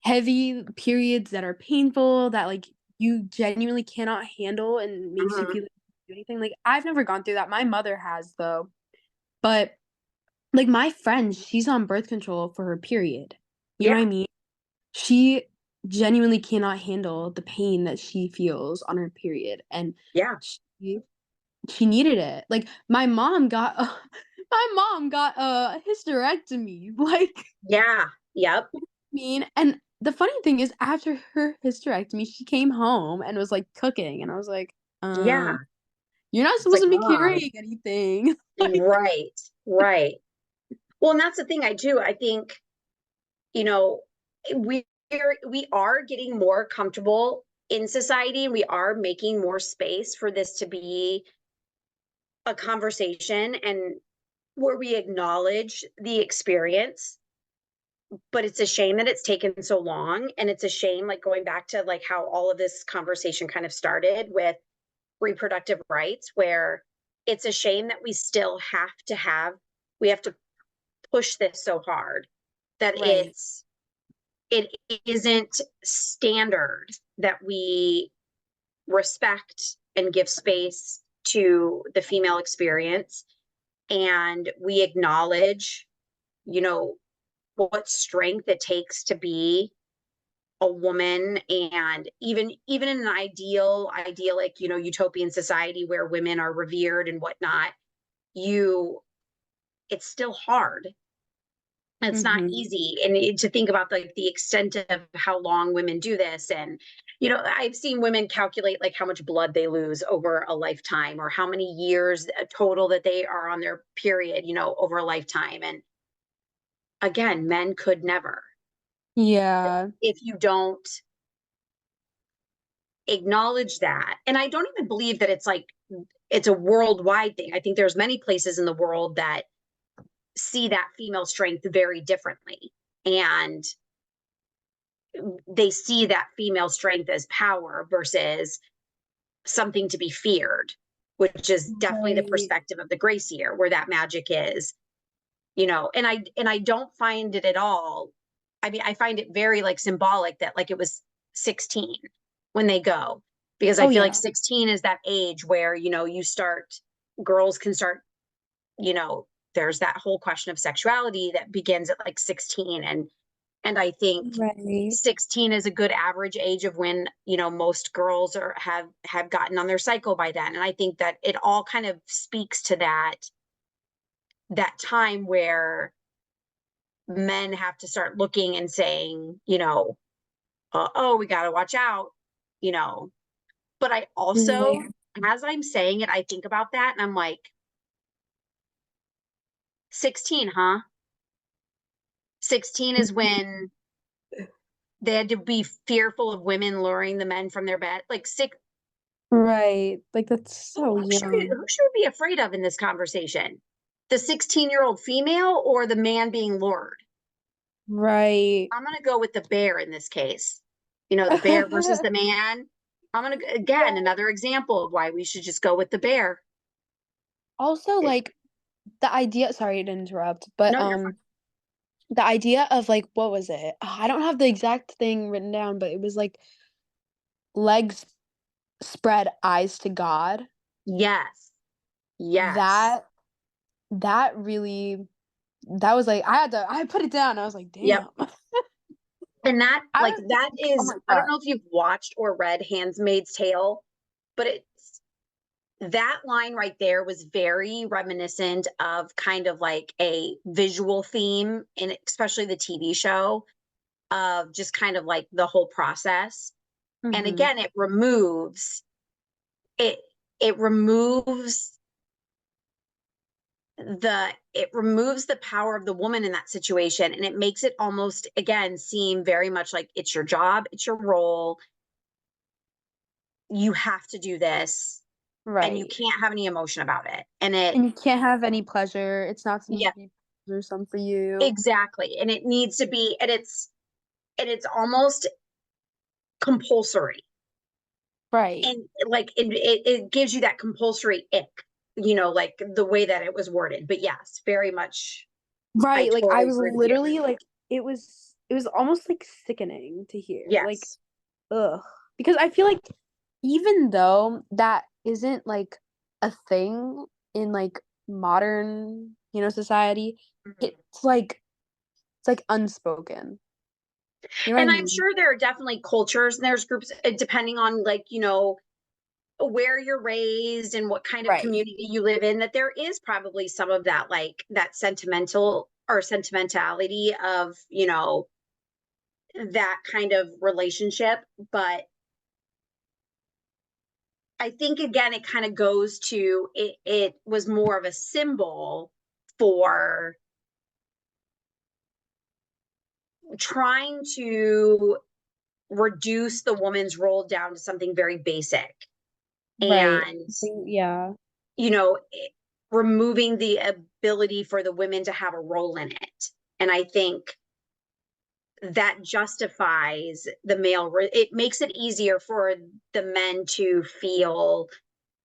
heavy periods that are painful that like you genuinely cannot handle and makes you Mhm. feel like you can't do anything. Like I've never gone through that. My mother has though. But like my friend, she's on birth control for her period. You know what I Yeah, mean? She genuinely cannot handle the pain that she feels on her period, and yeah, she she needed it. Like, my mom got a hysterectomy, like, yeah, yep, mean and the funny thing is after her hysterectomy, she came home and was, like, cooking, and I was like, yeah. you're not It's supposed like, to be mom, carrying anything." Like right, right. Well, and that's the thing I do. I think, you know, we are getting more comfortable in society, and we are making more space for this to be a conversation and where we acknowledge the experience. But it's a shame that it's taken so long, and it's a shame, like going back to like how all of this conversation kind of started with reproductive rights, where it's a shame that we have to push this so hard that Right, it isn't standard that we respect and give space to the female experience, and we acknowledge, you know, what strength it takes to be a woman. And even in an idyllic, utopian society where women are revered and whatnot, you it's still hard. It's not mhm. easy, and to think about like the extent of how long women do this. And I've seen women calculate like how much blood they lose over a lifetime, or how many years total that they are on their period, over a lifetime. And again, men could never. Yeah. If you don't acknowledge that, and I don't even believe that it's a worldwide thing. I think there's many places in the world that see that female strength very differently, and they see that female strength as power versus something to be feared, which is definitely the Right. perspective of the grace year, where that magic is. And I don't find it at all. I mean, I find it very like symbolic that like it was 16 when they go, because I Oh, feel like yeah. 16 is that age where you start girls can start, you know there's that whole question of sexuality that begins at like 16. And I think Right. 16 is a good average age of when most girls have gotten on their cycle by then. And I think that it all kind of speaks to that time where men have to start looking and saying, oh, we got to watch out, you know. But I also, Right. as I'm saying it, I think about that and I'm like, 16, huh? 16 is when they had to be fearful of women luring the men from their bed. Like six, Right. Like, that's who, so who should we, young. who should we be afraid of in this conversation? The 16-year-old female or the man being lured? Right. I'm going to go with the bear in this case. The bear versus the man. I'm going to, again, Yeah. another example of why we should just go with the bear. Also, It, like, the idea sorry to interrupt, but, no, you're fine. the idea of like what was it? I don't have the exact thing written down, but it was like legs spread, eyes to God. Yes. Yes. That that really that was like I put it down. I was like, Yep. damn. And that, I like, was that like, oh is, my I don't god. know if you've watched or read Handmaid's Tale, but it's that line right there was very reminiscent of kind of like a visual theme, and especially the TV show, of just kind of like the whole process. And Mhm. again, it it removes it removes the power of the woman in that situation, and it makes it almost, again, seem very much like it's your job, it's your role, you have to do this, and you Right. can't have any emotion about it. And it, And you can't have any pleasure. It's not supposed yeah, to be pleasuresome for you. exactly. And it needs to be, and it's almost compulsory. Right. And like it gives you that compulsory ick, like the way that it was worded. But yes, very much, I Right, like, I totally was agree with you. literally like it was almost, like, sickening to hear, like, Yes. ugh. Because I feel like even though that isn't, like, a thing in, like, modern, society, Mhm. it's like unspoken. You know what I And I'm mean? sure there are definitely cultures and there's groups, depending on, like, where you're raised and what kind of Right. community you live in, that there is probably some of that, like that sentimental or sentimentality of, that kind of relationship. But I think, again, it kind of goes to it was more of a symbol for trying to reduce the woman's role down to something very basic, Right. and Yeah. you know removing the ability for the women to have a role in it. And I think that justifies the it makes it easier for the men to feel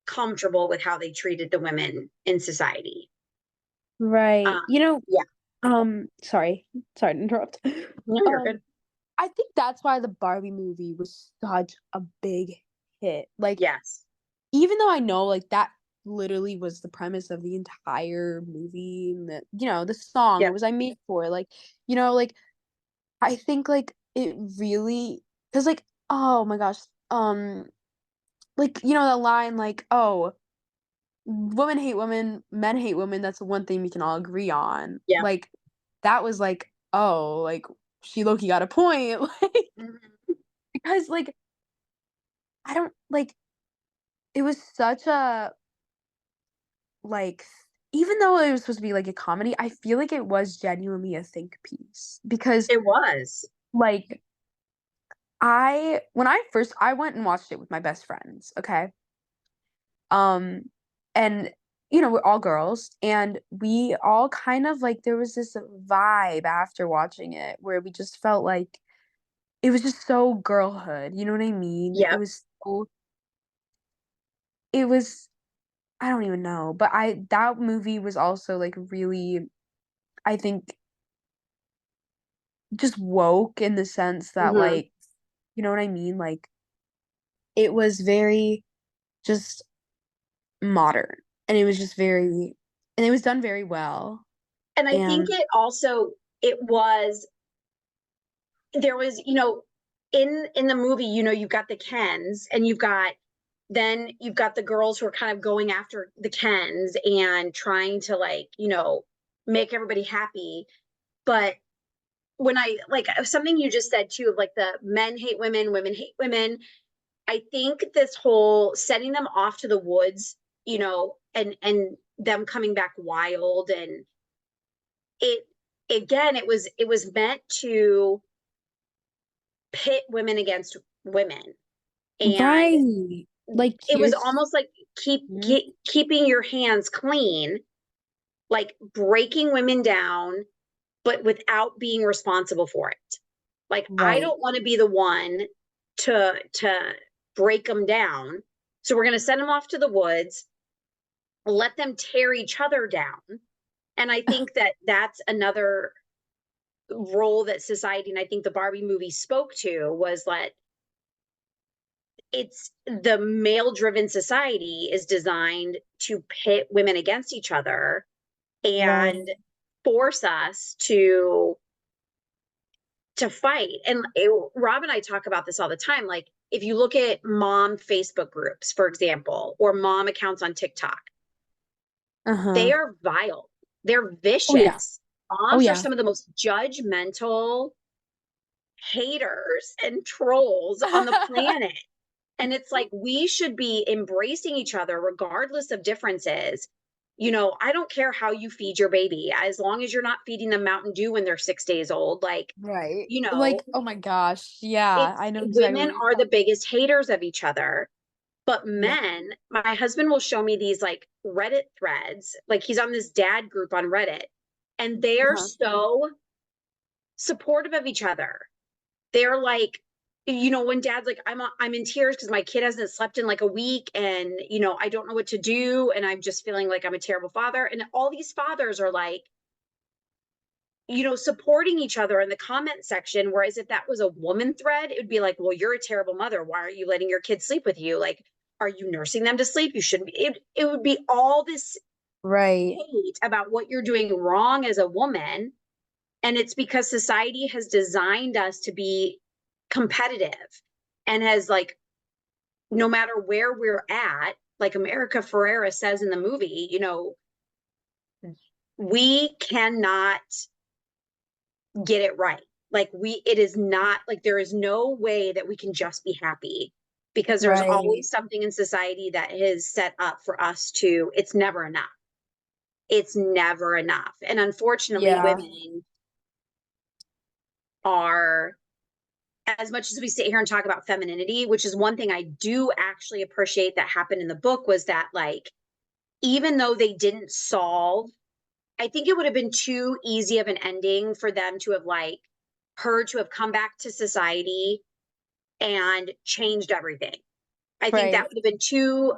comfortable with how they treated the women in society. Right. Yeah. Sorry to interrupt. No, you're Um, good. I think that's why the Barbie movie was such a big hit. Like, Yes. even though I know, like, that literally was the premise of the entire movie and the song it Yep. was I made for, like, I think, like, it really, because like, oh my gosh, like, the line, like, "Oh, women hate women, men hate women, that's the one thing we can all agree on." Yep. Like, that was like, "Oh, like, she low-key got a point," like, Mhm. because, like, I don't like, it was such a, like, even though it was supposed to be, like, a comedy, I feel like it was genuinely a think piece because, It was. like, I went and watched it with my best friends, okay? Um, and, we're all girls, and we all kind of, like, there was this vibe after watching it where we just felt like it was just so girlhood, you know what I mean? Yep. It was I don't even know, but I that movie was also, like, really, I think, just woke in the sense that, Hmm. like, you know what I mean? Like, it was very just modern, and it was just very and it was done very well, And I think and it was, there was, in the movie, you've got the Kens, and you've got the girls who are kind of going after the Kens and trying to, like, make everybody happy. But when I, like, something you just said too, of like the men hate women, women hate women, I think this whole setting them off to the woods, and them coming back wild, and it, again, it was meant to pit women against women. And right. Like, it was almost like Mhm. keeping your hands clean, like breaking women down, but without being responsible for it. Like, I Right. don't want to be the one to break them down. So we're going to send them off to the woods, let them tear each other down. And I think that that's another role that society, and I think the Barbie movie spoke to, was that it's the male driven society is designed to pit women against each other Right. and force us to fight. And Rob and I talk about this all the time. Like, if you look at mom Facebook groups, for example, or mom accounts on TikTok, they Uh-huh. are vile. They're Oh yeah. vicious. Oh Moms are yeah. some of the most judgmental haters and trolls on the planet. And it's like, we should be embracing each other regardless of differences. I don't care how you feed your baby, as long as you're not feeding them Mountain Dew when they're 6 days old. Like, Right. you know, Like, oh my gosh. Yeah, I it's know exactly what women you're are the talking. biggest haters of each other. But Yeah. men, my husband will show me these like Reddit threads. Like, he's on this dad group on Reddit, and they are Uh-huh. so supportive of each other. They're like, when dad's like, I'm in tears because my kid hasn't slept in like a week, and I don't know what to do, and I'm just feeling like I'm a terrible father. And all these fathers are like, supporting each other in the comment section. Whereas if that was a woman thread, it would be like, well, you're a terrible mother. Why aren't you letting your kids sleep with you? Like, are you nursing them to sleep? You shouldn't be. It would be all this Right. hate about what you're doing wrong as a woman. And it's because society has designed us to be competitive, and has, like, no matter where we're at, like America Ferrera says in the movie, we cannot get it right. Like, it is not like, there is no way that we can just be happy, because there's Right. always something in society that is set up for us to, it's never enough. It's never enough. And unfortunately, Yeah. women are, as much as we sit here and talk about femininity, which is one thing I do actually appreciate that happened in the book, was that, like, even though they didn't solve, I think it would have been too easy of an ending for them to have, like, her to have come back to society and changed everything. I think that Right. would have been too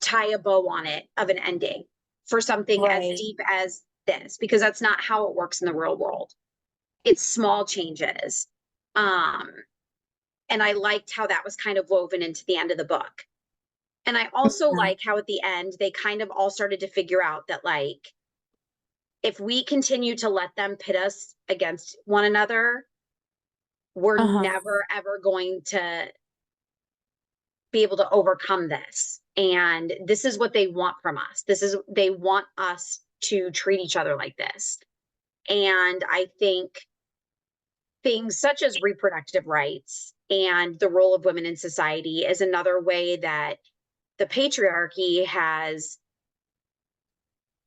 tie a bow on it of an ending for something as Right. deep as this, because that's not how it works in the real world. It's small changes. Um, and I liked how that was kind of woven into the end of the book. And I also Yeah. like how at the end they kind of all started to figure out that, like, if we continue to let them pit us against one another, we're Uh-huh. never ever going to be able to overcome this. And this is what they want from us. They want us to treat each other like this. And I think things such as reproductive rights and the role of women in society is another way that the patriarchy has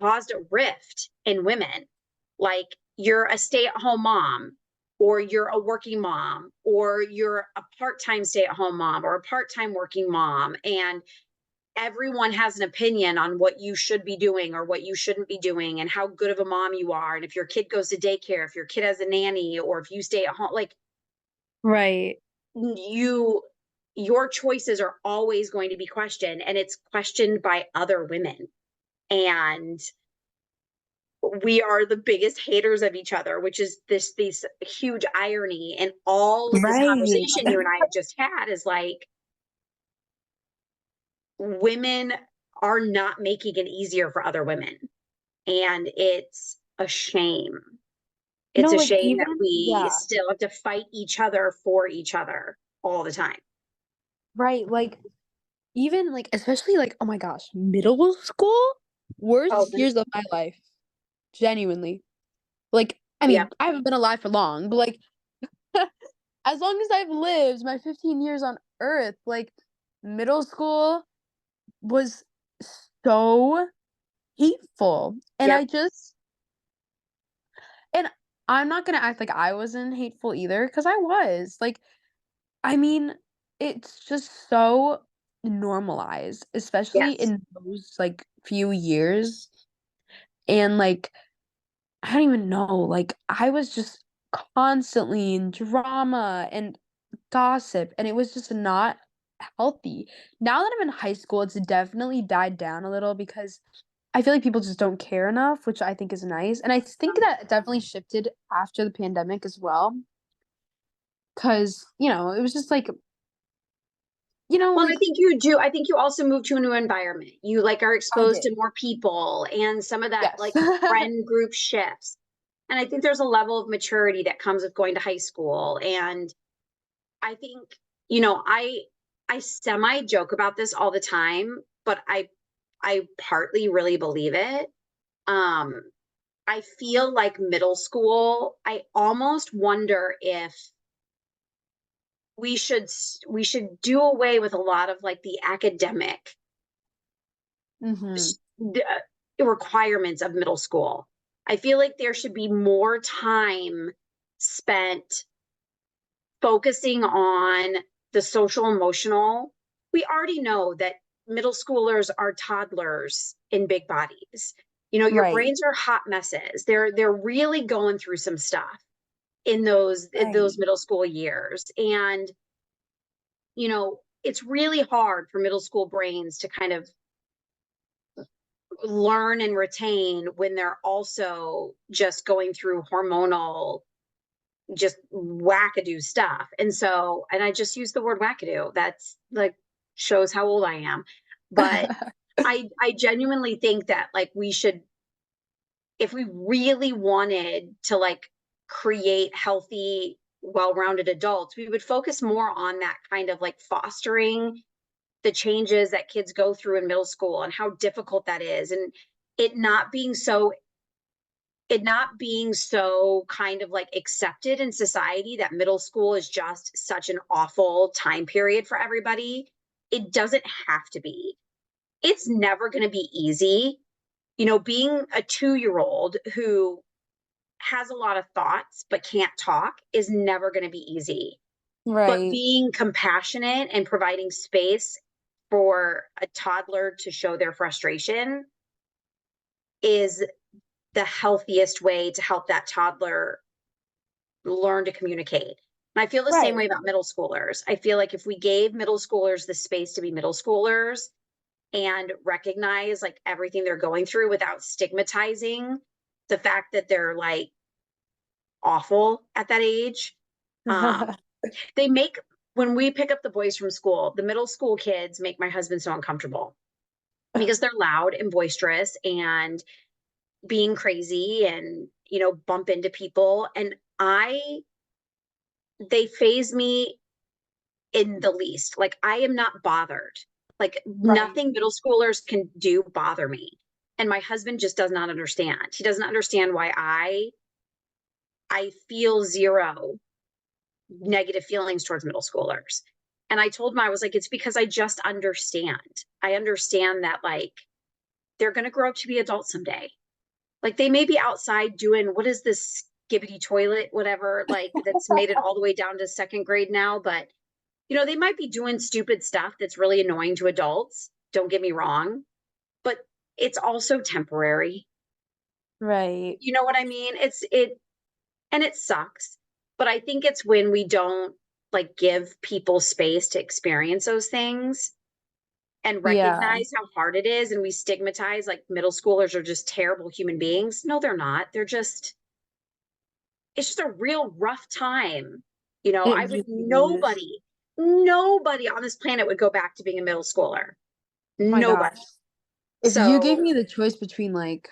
caused a rift in women. Like, you're a stay-at-home mom, or you're a working mom, or you're a part-time stay-at-home mom, or a part-time working mom, and everyone has an opinion on what you should be doing or what you shouldn't be doing, and how good of a mom you are, and if your kid goes to daycare, if your kid has a nanny, or if you stay at home. Like, Right. you your choices are always going to be questioned, and it's questioned by other women. And we are the biggest haters of each other, which is this huge irony in all of this Right. conversation you and I have just had, is like, women are not making it easier for other women. And it's a shame. It's a Like shame that even we yeah. still have to fight each other for each other all the time. Right. Like even like especially like oh my gosh, middle school? Oh, Worst years of my life. Genuinely. Like I yeah. mean, I haven't been alive for long, but like as long as I've lived my 15 years on earth, like middle school was so hateful. And Yep. I just and I'm not gonna act like I wasn't hateful either, because I was. Like, I mean, it's just so normalized, especially Yes. in those like few years. And like, I don't even know, like I was just constantly in drama and gossip, and it was just not healthy. Now that I'm in high school, it's definitely died down a little because I feel like people just don't care enough, which I think is nice. And I think that definitely shifted after the pandemic as well, because it was just like, Well, and I like think you do. I think you also move to a new environment. You like are I exposed to did. more people and some of that Yes. like friend group shifts. And I think there's a level of maturity that comes with going to high school. And I think, I semi joke about this all the time, but I partly really believe it. Um, I feel like middle school, I almost wonder if we should do away with a lot of like the academic Mhm. requirements of middle school. I feel like there should be more time spent focusing on the social emotional. We already know that middle schoolers are toddlers in big bodies. Your Right. brains are hot messes. They're really going through some stuff in those Right. middle school years. And it's really hard for middle school brains to kind of learn and retain when they're also just going through hormonal, just wackadoo stuff. And I just use the word wackadoo. That's like shows how old I am. But I genuinely think that like we should, if we really wanted to like create healthy, well-rounded adults, we would focus more on that kind of like fostering the changes that kids go through in middle school and how difficult that is, and it not being so it not being so kind of like accepted in society that middle school is just such an awful time period for everybody. It doesn't have to be. It's never going to be easy. Being a 2-year old who has a lot of thoughts but can't talk is never going to be easy. But Right. being compassionate and providing space for a toddler to show their frustration is the healthiest way to help that toddler learn to communicate. And I feel the same way Right. about middle schoolers. I feel like if we gave middle schoolers the space to be middle schoolers and recognize like everything they're going through without stigmatizing the fact that they're like awful at that age, um, they make when we pick up the boys from school, the middle school kids make my husband so uncomfortable because they're loud and boisterous and being crazy and bump into people, and I they phase me in the least. Like I am not bothered. Like Right. nothing middle schoolers can do bother me. And my husband just does not understand. He doesn't understand why I feel zero negative feelings towards middle schoolers. And I told him, I was like, it's because I just understand. I understand that like they're going to grow up to be adults someday. Like they may be outside doing what is this skibbity toilet, whatever, like that's made it all the way down to second grade now. But they might be doing stupid stuff that's really annoying to adults. Don't get me wrong, but it's also temporary. Right. You know what I mean? And it sucks. But I think it's when we don't like give people space to experience those things and Yeah. recognize how hard it is, and we stigmatize like middle schoolers are just terrible human beings. No, they're not. It's just a real rough time. It I would really is. nobody on this planet would go back to being a middle schooler. My gosh. Nobody. If you gave So me the choice between like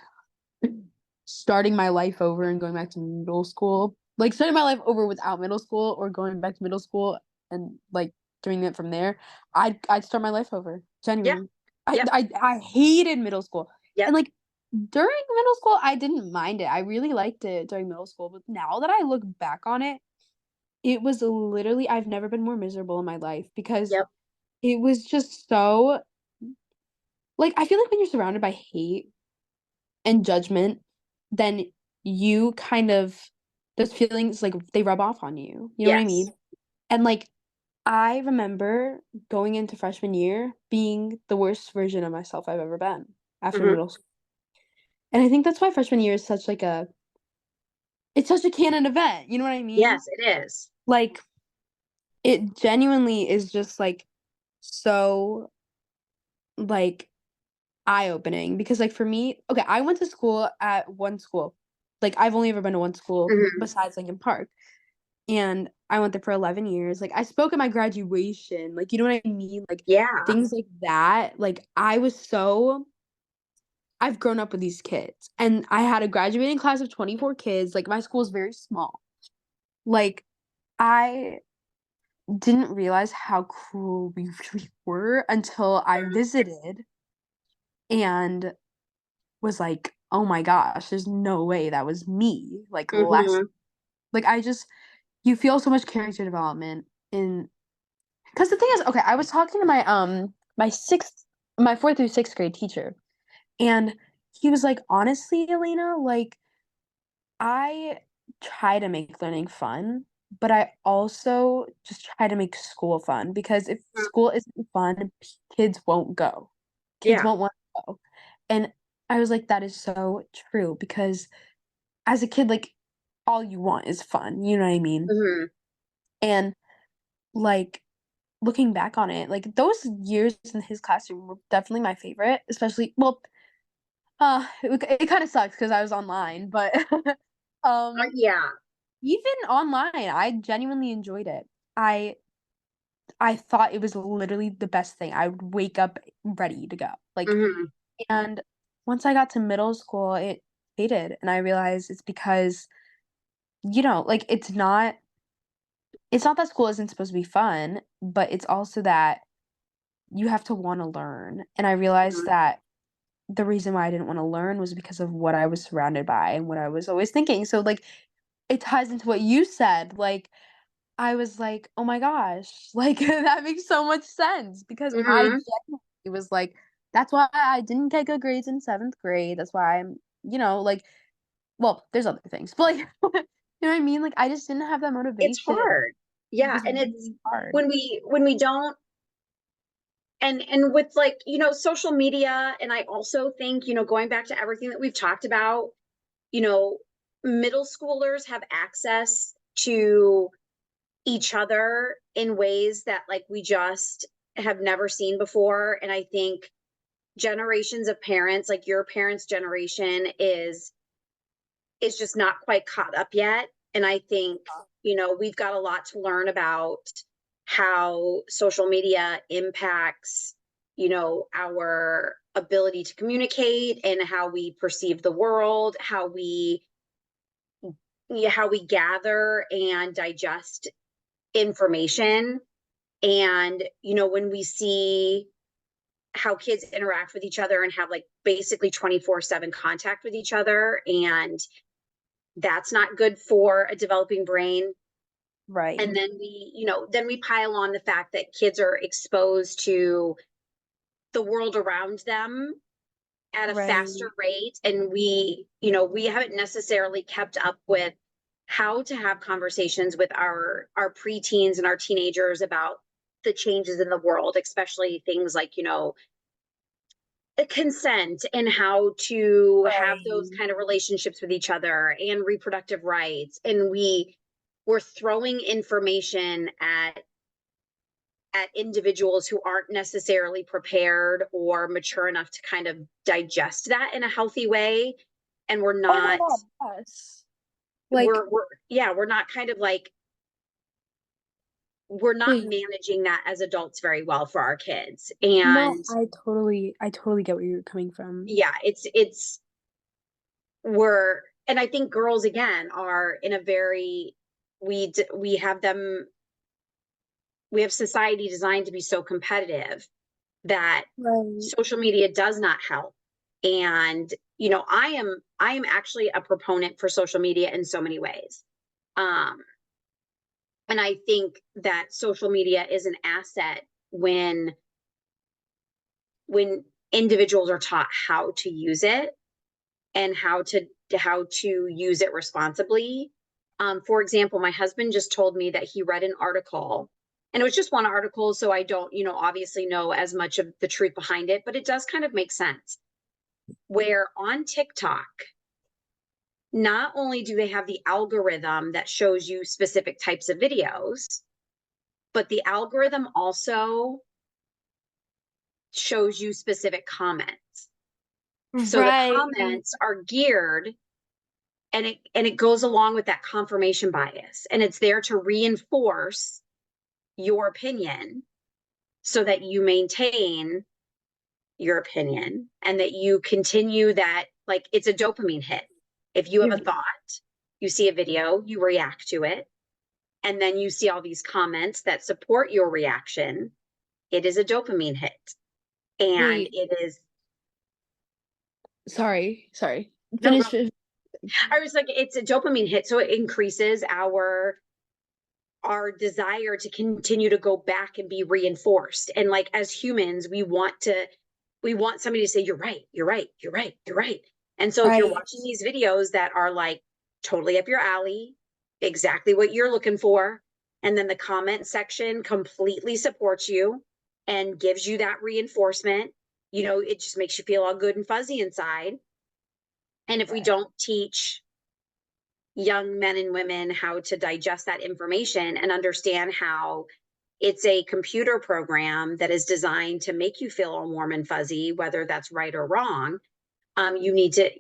starting my life over and going back to middle school, like starting my life over without middle school or going back to middle school and like doing it from there, I'd start my life over. yeah, Genuinely. I yep, I I hated middle school. And yep, like during middle school, I didn't mind it. I really liked it during middle school, but now that I look back on it, it was literally I've never been more miserable in my life because yep, it was just so like I feel like when you're surrounded by hate and judgment, then you kind of those feelings like they rub off on you. You know what I yes, mean? And like I remember going into freshman year being the worst version of myself I've ever been after hmm, middle school. And I think that's why freshman year is such like a it's such a canon event. You know what I mean? yes, it is. Like it genuinely is just like so like eye-opening because, like, for me okay, I went to school at one school. Like, I've only ever been to one school Mhm. besides Lincoln Park, and I went there for 11 years. Like, I spoke at my graduation, like, you know what I mean? Like, Yeah. things like that. Like, I've grown up with these kids, and I had a graduating class of 24 kids. Like, my school is very small. Like, I didn't realize how cool we really were until I visited and was like, "Oh my gosh, there's no way that was me." Like, last Mhm. like, I just you feel so much character development in because the thing is okay, I was talking to my 4th through 6th grade teacher, and he was like, "Honestly, Elena, like, I try to make learning fun, but I also just try to make school fun because if Mm. school isn't fun, kids won't go. Kids Yeah. won't want to go." And I was like, "That is so true," because as a kid, like, all you want is fun, you know what I mean? Mhm. And, like, looking back on it, like, those years in his classroom were definitely my favorite, especially well, it kinda sucks because I was online, but, um, Yeah. even online, I genuinely enjoyed it. I I thought it was literally the best thing. I would wake up ready to go, like Mhm. and once I got to middle school, it faded, and I realized it's because, like, it's not that school isn't supposed to be fun, but it's also that you have to wanna learn, and I realized Mhm. that the reason why I didn't wanna learn was because of what I was surrounded by and what I was always thinking, so, like, it ties into what you said, like, I was like, "Oh my gosh," like, that makes so much sense because I Mhm. genuinely was like, "That's why I didn't get good grades in 7th grade, that's why I'm" like well, there's other things, but, like, you know what I mean? Like, I just didn't have that It's motivation. hard. It Yeah, was and it's really hard. when we don't, and with, like, social media, and I also think, going back to everything that we've talked about, you know, middle schoolers have access to each other in ways that, like, we just have never seen before. And I think generations of parents, like your parents' generation, is just not quite caught up yet. And I think, we've got a lot to learn about how social media impacts, our ability to communicate and how we perceive the world, how we gather and digest information. And, when we see how kids interact with each other and have, like, basically 24/7 contact with each other, and that's not good for a developing brain. And Right. then we pile on the fact that kids are exposed to the world around them at a Right. faster rate, and we haven't necessarily kept up with how to have conversations with our preteens and our teenagers about the changes in the world, especially things like, consent, and how to have those Right. kind of relationships with each other, and reproductive rights. And we're throwing information at individuals who aren't necessarily prepared or mature enough to kind of digest that in a healthy way. And we're Oh my not god, yes. Like, we're yeah, we're not kind of like, we're not please. managing that as adults very well for our kids. No, And I totally get where you're coming from. yeah, it's we're and I think girls, again, are in a very, we have them, we have society designed to be so competitive that Right. social media does not help. And, I am actually a proponent for social media in so many ways. um and I think that social media is an asset when when individuals are taught how to use it, and how to use it responsibly. For example, my husband just told me that he read an article, and it was just one article, so I don't, obviously know as much of the truth behind it, but it does kind of make sense. Where on TikTok, not only do they have the algorithm that shows you specific types of videos, but the algorithm also shows you specific comments. So the Right. comments are geared, and it goes along with that confirmation bias, and it's there to reinforce your opinion so that you maintain your opinion and that you continue that. Like, it's a dopamine hit. If you have a You're thought, you see a video, you react to it, and then you see all these comments that support your reaction, it is a dopamine hit. And wait, it is, sorry. no, Finish it. I was like, it's a dopamine hit. So it increases our desire to continue to go back and be reinforced. And like, as humans, we want somebody to say, you're right, you're right, you're right, you're right. And so if you're Right. watching these videos that are like totally up your alley, exactly what you're looking for, and then the comment section completely supports you and gives you that reinforcement, it just makes you feel all good and fuzzy inside. And if we Right. don't teach young men and women how to digest that information and understand how it's a computer program that is designed to make you feel all warm and fuzzy, whether that's right or wrong. You need to,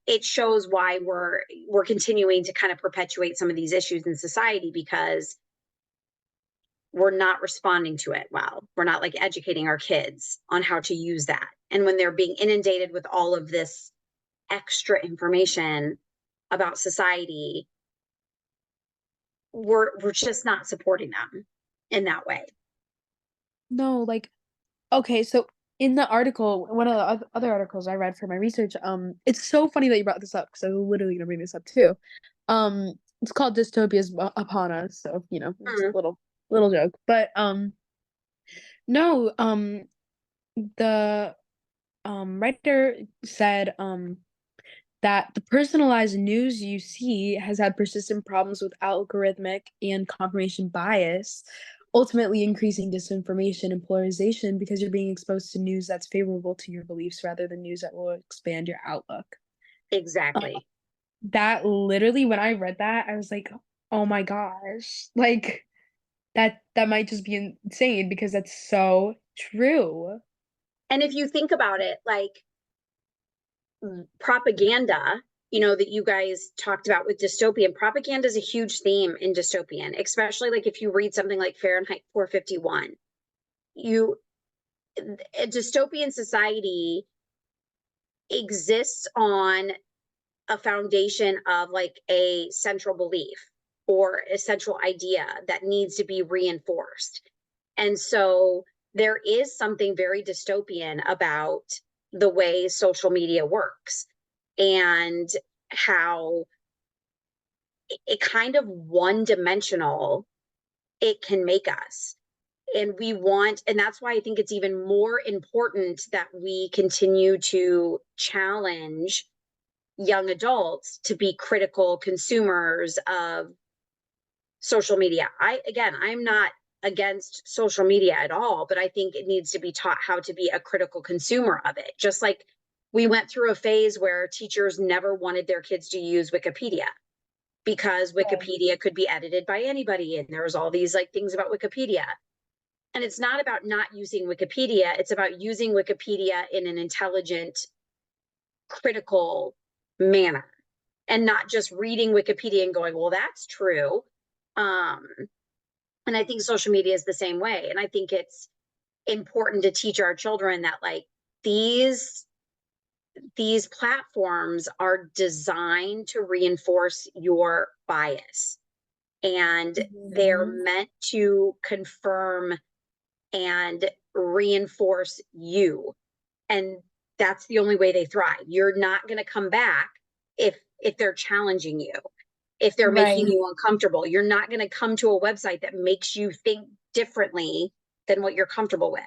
it shows why we're continuing to kind of perpetuate some of these issues in society, because we're not responding to it well. We're not like educating our kids on how to use that. And when they're being inundated with all of this extra information about society, we're just not supporting them in that way. No, like, okay, so in the article, one of the other articles I read for my research, it's so funny that you brought this up because I was literally gonna bring this up too. It's called Dystopia's Upon Us, so it's Mm, a little joke, but no, the writer said that the personalized news you see has had persistent problems with algorithmic and confirmation bias, ultimately increasing disinformation and polarization because you're being exposed to news that's favorable to your beliefs rather than news that will expand your outlook. Uh, exactly. that literally, when I read that, I was like, oh my gosh, like that might just be insane because that's so true. And if you think about it, like, propaganda, that you guys talked about with dystopian, propaganda is a huge theme in dystopian, especially like if you read something like Fahrenheit 451. You A dystopian society exists on a foundation of like a central belief or a central idea that needs to be reinforced. And so there is something very dystopian about the way social media works, and how it kind of one dimensional it can make us. And that's why I think it's even more important that we continue to challenge young adults to be critical consumers of social media. I'm not against social media at all, but I think it needs to be taught how to be a critical consumer of it. Just like we went through a phase where teachers never wanted their kids to use Wikipedia because Right. Wikipedia could be edited by anybody, and there was all these like things about Wikipedia. And it's not about not using Wikipedia, it's about using Wikipedia in an intelligent, critical manner, and not just reading Wikipedia and going, well, that's true. Um, and I think social media is the same way. And I think it's important to teach our children that like these these platforms are designed to reinforce your bias, and they're Mhm. meant to confirm and reinforce you. And that's the only way they thrive. You're not going to come back if they're challenging you, if they're making Right. you uncomfortable. You're not going to come to a website that makes you think differently than what you're comfortable with.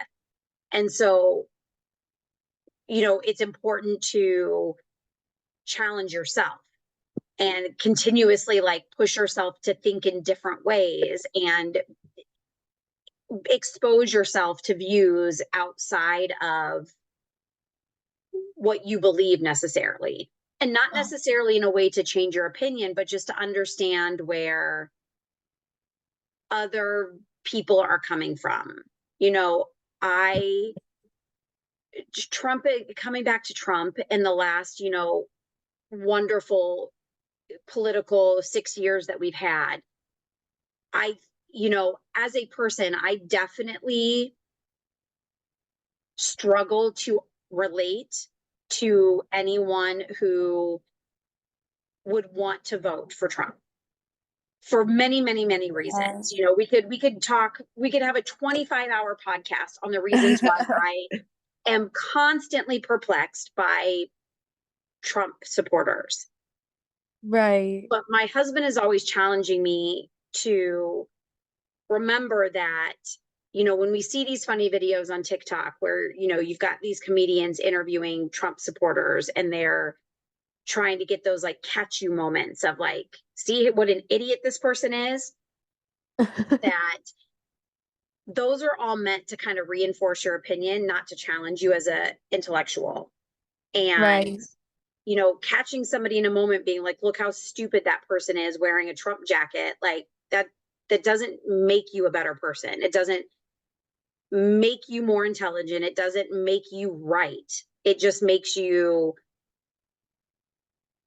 And so, it's important to challenge yourself and continuously like push yourself to think in different ways and expose yourself to views outside of what you believe necessarily. And not Oh, necessarily in a way to change your opinion, but just to understand where other people are coming from. You know, I Trump, coming back to Trump in the last, wonderful political 6 years that we've had, I, as a person, I definitely struggle to relate to anyone who would want to vote for Trump for many, many, many Yeah. reasons. We could have a 25-hour podcast on the reasons why I am constantly perplexed by Trump supporters. Right. But my husband is always challenging me to remember that, when we see these funny videos on TikTok where, you've got these comedians interviewing Trump supporters and they're trying to get those like catch you moments of like, see what an idiot this person is, that those are all meant to kind of reinforce your opinion, not to challenge you as a intellectual. And, Right. catching somebody in a moment being like, look how stupid that person is wearing a Trump jacket, like that doesn't make you a better person. It doesn't make you more intelligent. It doesn't make you right. It just makes you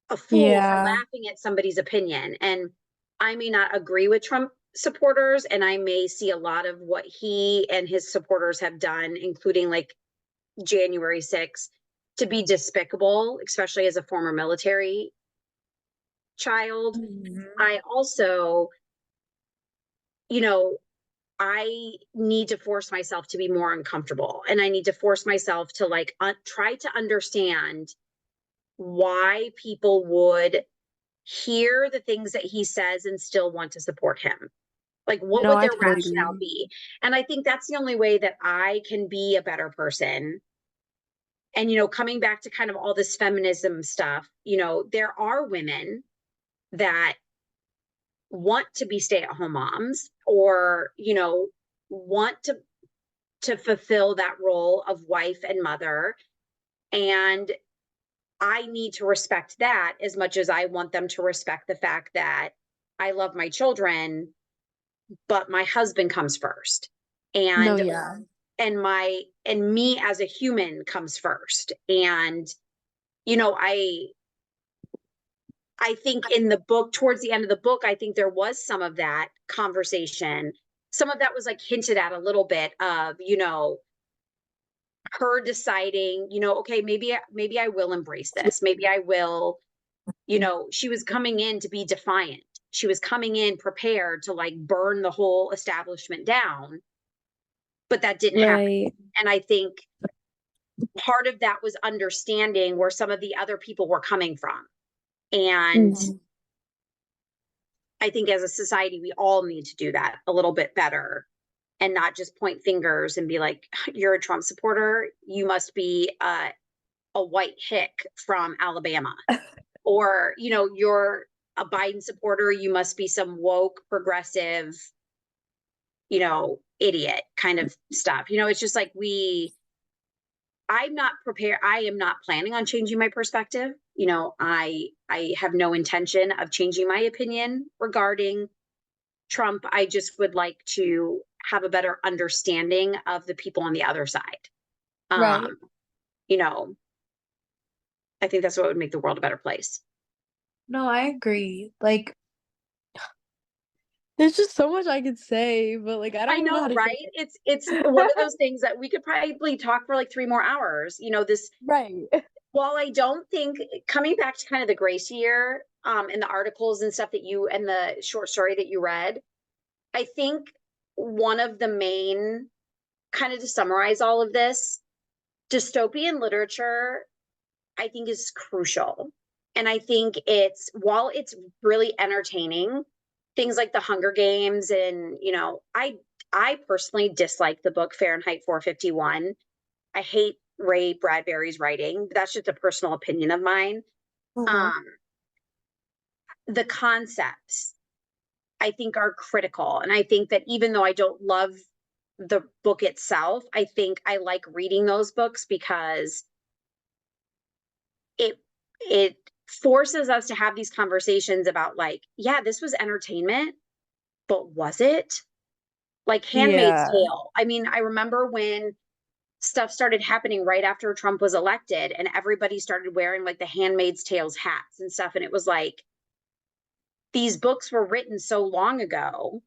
a fool for Yeah. laughing at somebody's opinion. And I may not agree with Trump supporters, and I may see a lot of what he and his supporters have done, including like January 6th, to be despicable, especially as a former military child. Mhm. I also, you know, I need to force myself to be more uncomfortable, and I need to force myself to like try to understand why people would hear the things that he says and still want to support him. Like, what No, would I their totally rationale agree. be? And I think that's the only way that I can be a better person. And, coming back to kind of all this feminism stuff, there are women that want to be stay-at-home moms, or, want to fulfill that role of wife and mother. And I need to respect that as much as I want them to respect the fact that I love my children, but my husband comes first. No, And yeah. and me as a human comes first. And you know, I think in the book, towards the end of the book, I think there was some of that conversation. Some of that was like hinted at a little bit of, her deciding, okay, maybe I will embrace this. Maybe I will, she was coming in to be defiant. She was coming in prepared to like burn the whole establishment down, but that didn't happen. Right. And I think part of that was understanding where some of the other people were coming from. And Mhm. I think as a society, we all need to do that a little bit better, and not just point fingers and be like, you're a Trump supporter. You must be a white hick from Alabama. Or, you're a Biden supporter. You must be some woke, progressive, idiot kind of stuff. It's just like I'm not prepared. I am not planning on changing my perspective. I have no intention of changing my opinion regarding Trump. I just would like to have a better understanding of the people on the other side. Right. Um, you know, I think that's what would make the world a better place. No, I agree. Like, there's just so much I could say, but like I don't I even know how know, to say right? It's one of those things that we could probably talk for like 3 more hours. This, Right. while I don't think, coming back to kind of the grace year, and the articles and stuff that you, and the short story that you read, I think one of the main, kind of to summarize all of this, dystopian literature, I think, is crucial. And I think while it's really entertaining, things like the Hunger Games, and, I personally dislike the book Fahrenheit 451. I hate Ray Bradbury's writing, but that's just a personal opinion of mine. Uh-huh. Um, the concepts, I think, are critical. And I think that even though I don't love the book itself, I think I like reading those books because it it forces us to have these conversations about like, yeah, this was entertainment, but was it? Like Handmaid's Yeah. Tale. I mean, I remember when stuff started happening right after Trump was elected, and everybody started wearing like the Handmaid's Tales hats and stuff. And it was like, these books were written so long ago,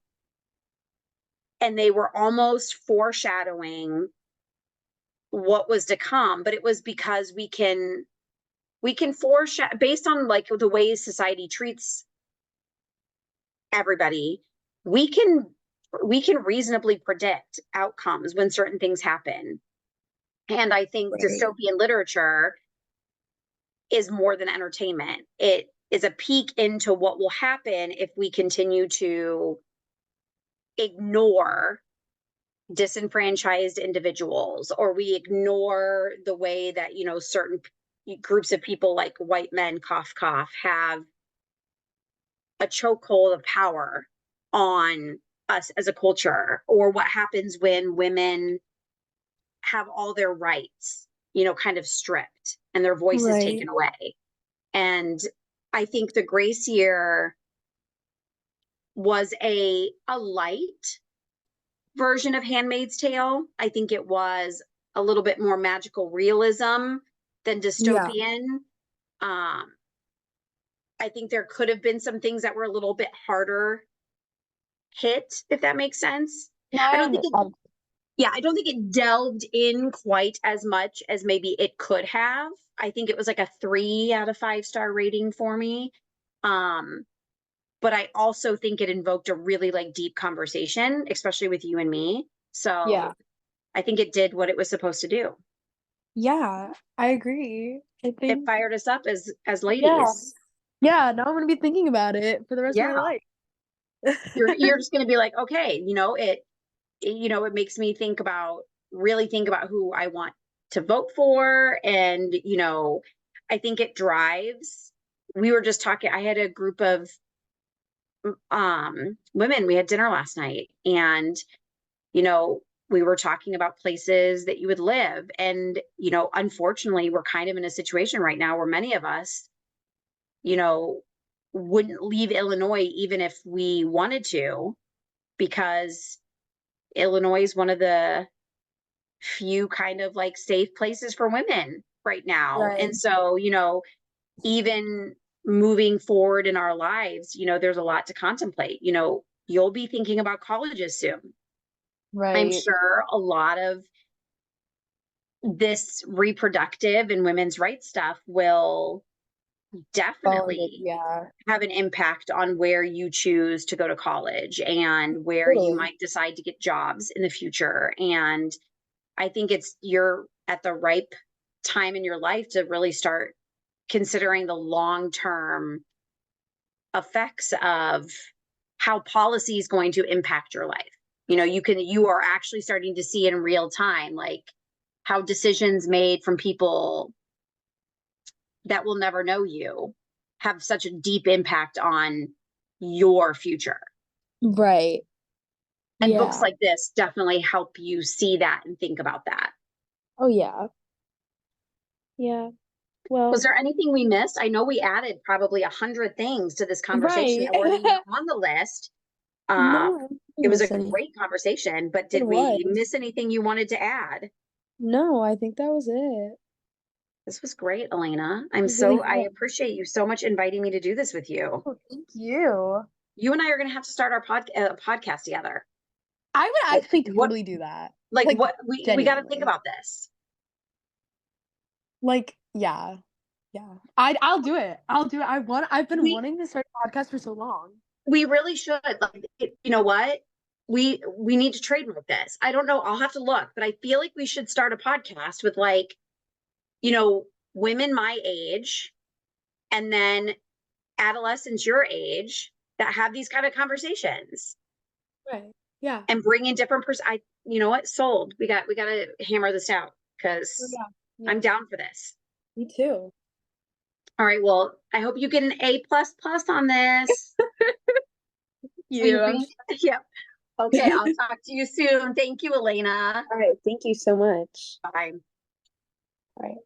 and they were almost foreshadowing what was to come. But it was because we can foreshadow based on like the ways society treats everybody. We can reasonably predict outcomes when certain things happen. And I think Right. dystopian literature is more than entertainment. It is a peek into what will happen if we continue to ignore disenfranchised individuals, or we ignore the way that, certain groups of people, like white men, cough, cough, have a chokehold of power on us as a culture, or what happens when women have all their rights, kind of stripped and their voices Right. taken away. And I think the Grace Year was a light version of Handmaid's Tale. I think it was a little bit more magical realism than Yeah. dystopian. I think there could have been some things that were a little bit harder hit, if that makes sense. No, I I don't think it, understand. yeah, I don't think it delved in quite as much as maybe it could have. I think it was like a 3 out of 5 star rating for me. Um, but I also think it invoked a really like deep conversation, especially with you and me. Yeah. So I think it did what it was supposed to do. Yeah, I agree. I It think, fired us up as yeah. ladies. Yeah, now I'm gonna be thinking about it for the rest of my Yeah. life. You're just gonna be like, okay, it makes me really think about who I want to vote for. And, I think it drives. We were just talking, I had a group of women, we had dinner last night, and, you know, we were talking about places that you would live. And, unfortunately, we're kind of in a situation right now where many of us, you know, wouldn't leave Illinois even if we wanted to, because Illinois is one of the few kind of like safe places for women right now. Right. And so, even moving forward in our lives, there's a lot to contemplate. You'll be thinking about colleges soon. I'm Right. sure a lot of this reproductive and women's rights stuff will definitely Yeah, have an impact on where you choose to go to college and where you totally. might decide to get jobs in the future. And I think you're at the ripe time in your life to really start considering the long-term effects of how policy is going to impact your life. You are actually starting to see in real time, like how decisions made from people that will never know you have such a deep impact on your future. Right. And books Yeah. like this definitely help you see that and think about that. Oh yeah. Yeah. Was Well, there anything we missed? I know we added probably 100 things to this conversation right. that weren't even on the list. Uh, No, I it didn't was a miss any. great conversation, but It did we was. miss anything you wanted to add? No, I think that was it. This was great, Alaina. It really I was. appreciate you so much inviting me to do this with you. Oh, thank you. You and I are going to have to start our podcast together. I would Like actually what, totally do that. like Like what we got to think genuinely. about this. Like, yeah. Yeah. I'll do it. I'll do it. I've been We wanting to start a podcast for so long. we really should. Like, you know what? We need to trademark this. I don't know. I'll have to look, but I feel like we should start a podcast with like, you know, women my age, and then adolescents your age that have these kind of conversations Right. Yeah. and bring in different you know what? Sold. We got to hammer this out Oh, because yeah. I'm Yeah. down for this. Me too. All right. Well, I hope you get an A++ on this. You. Wink, wink. Yep. Okay. I'll talk to you soon. Thank you, Alaina. All right. Thank you so much. Bye. All right.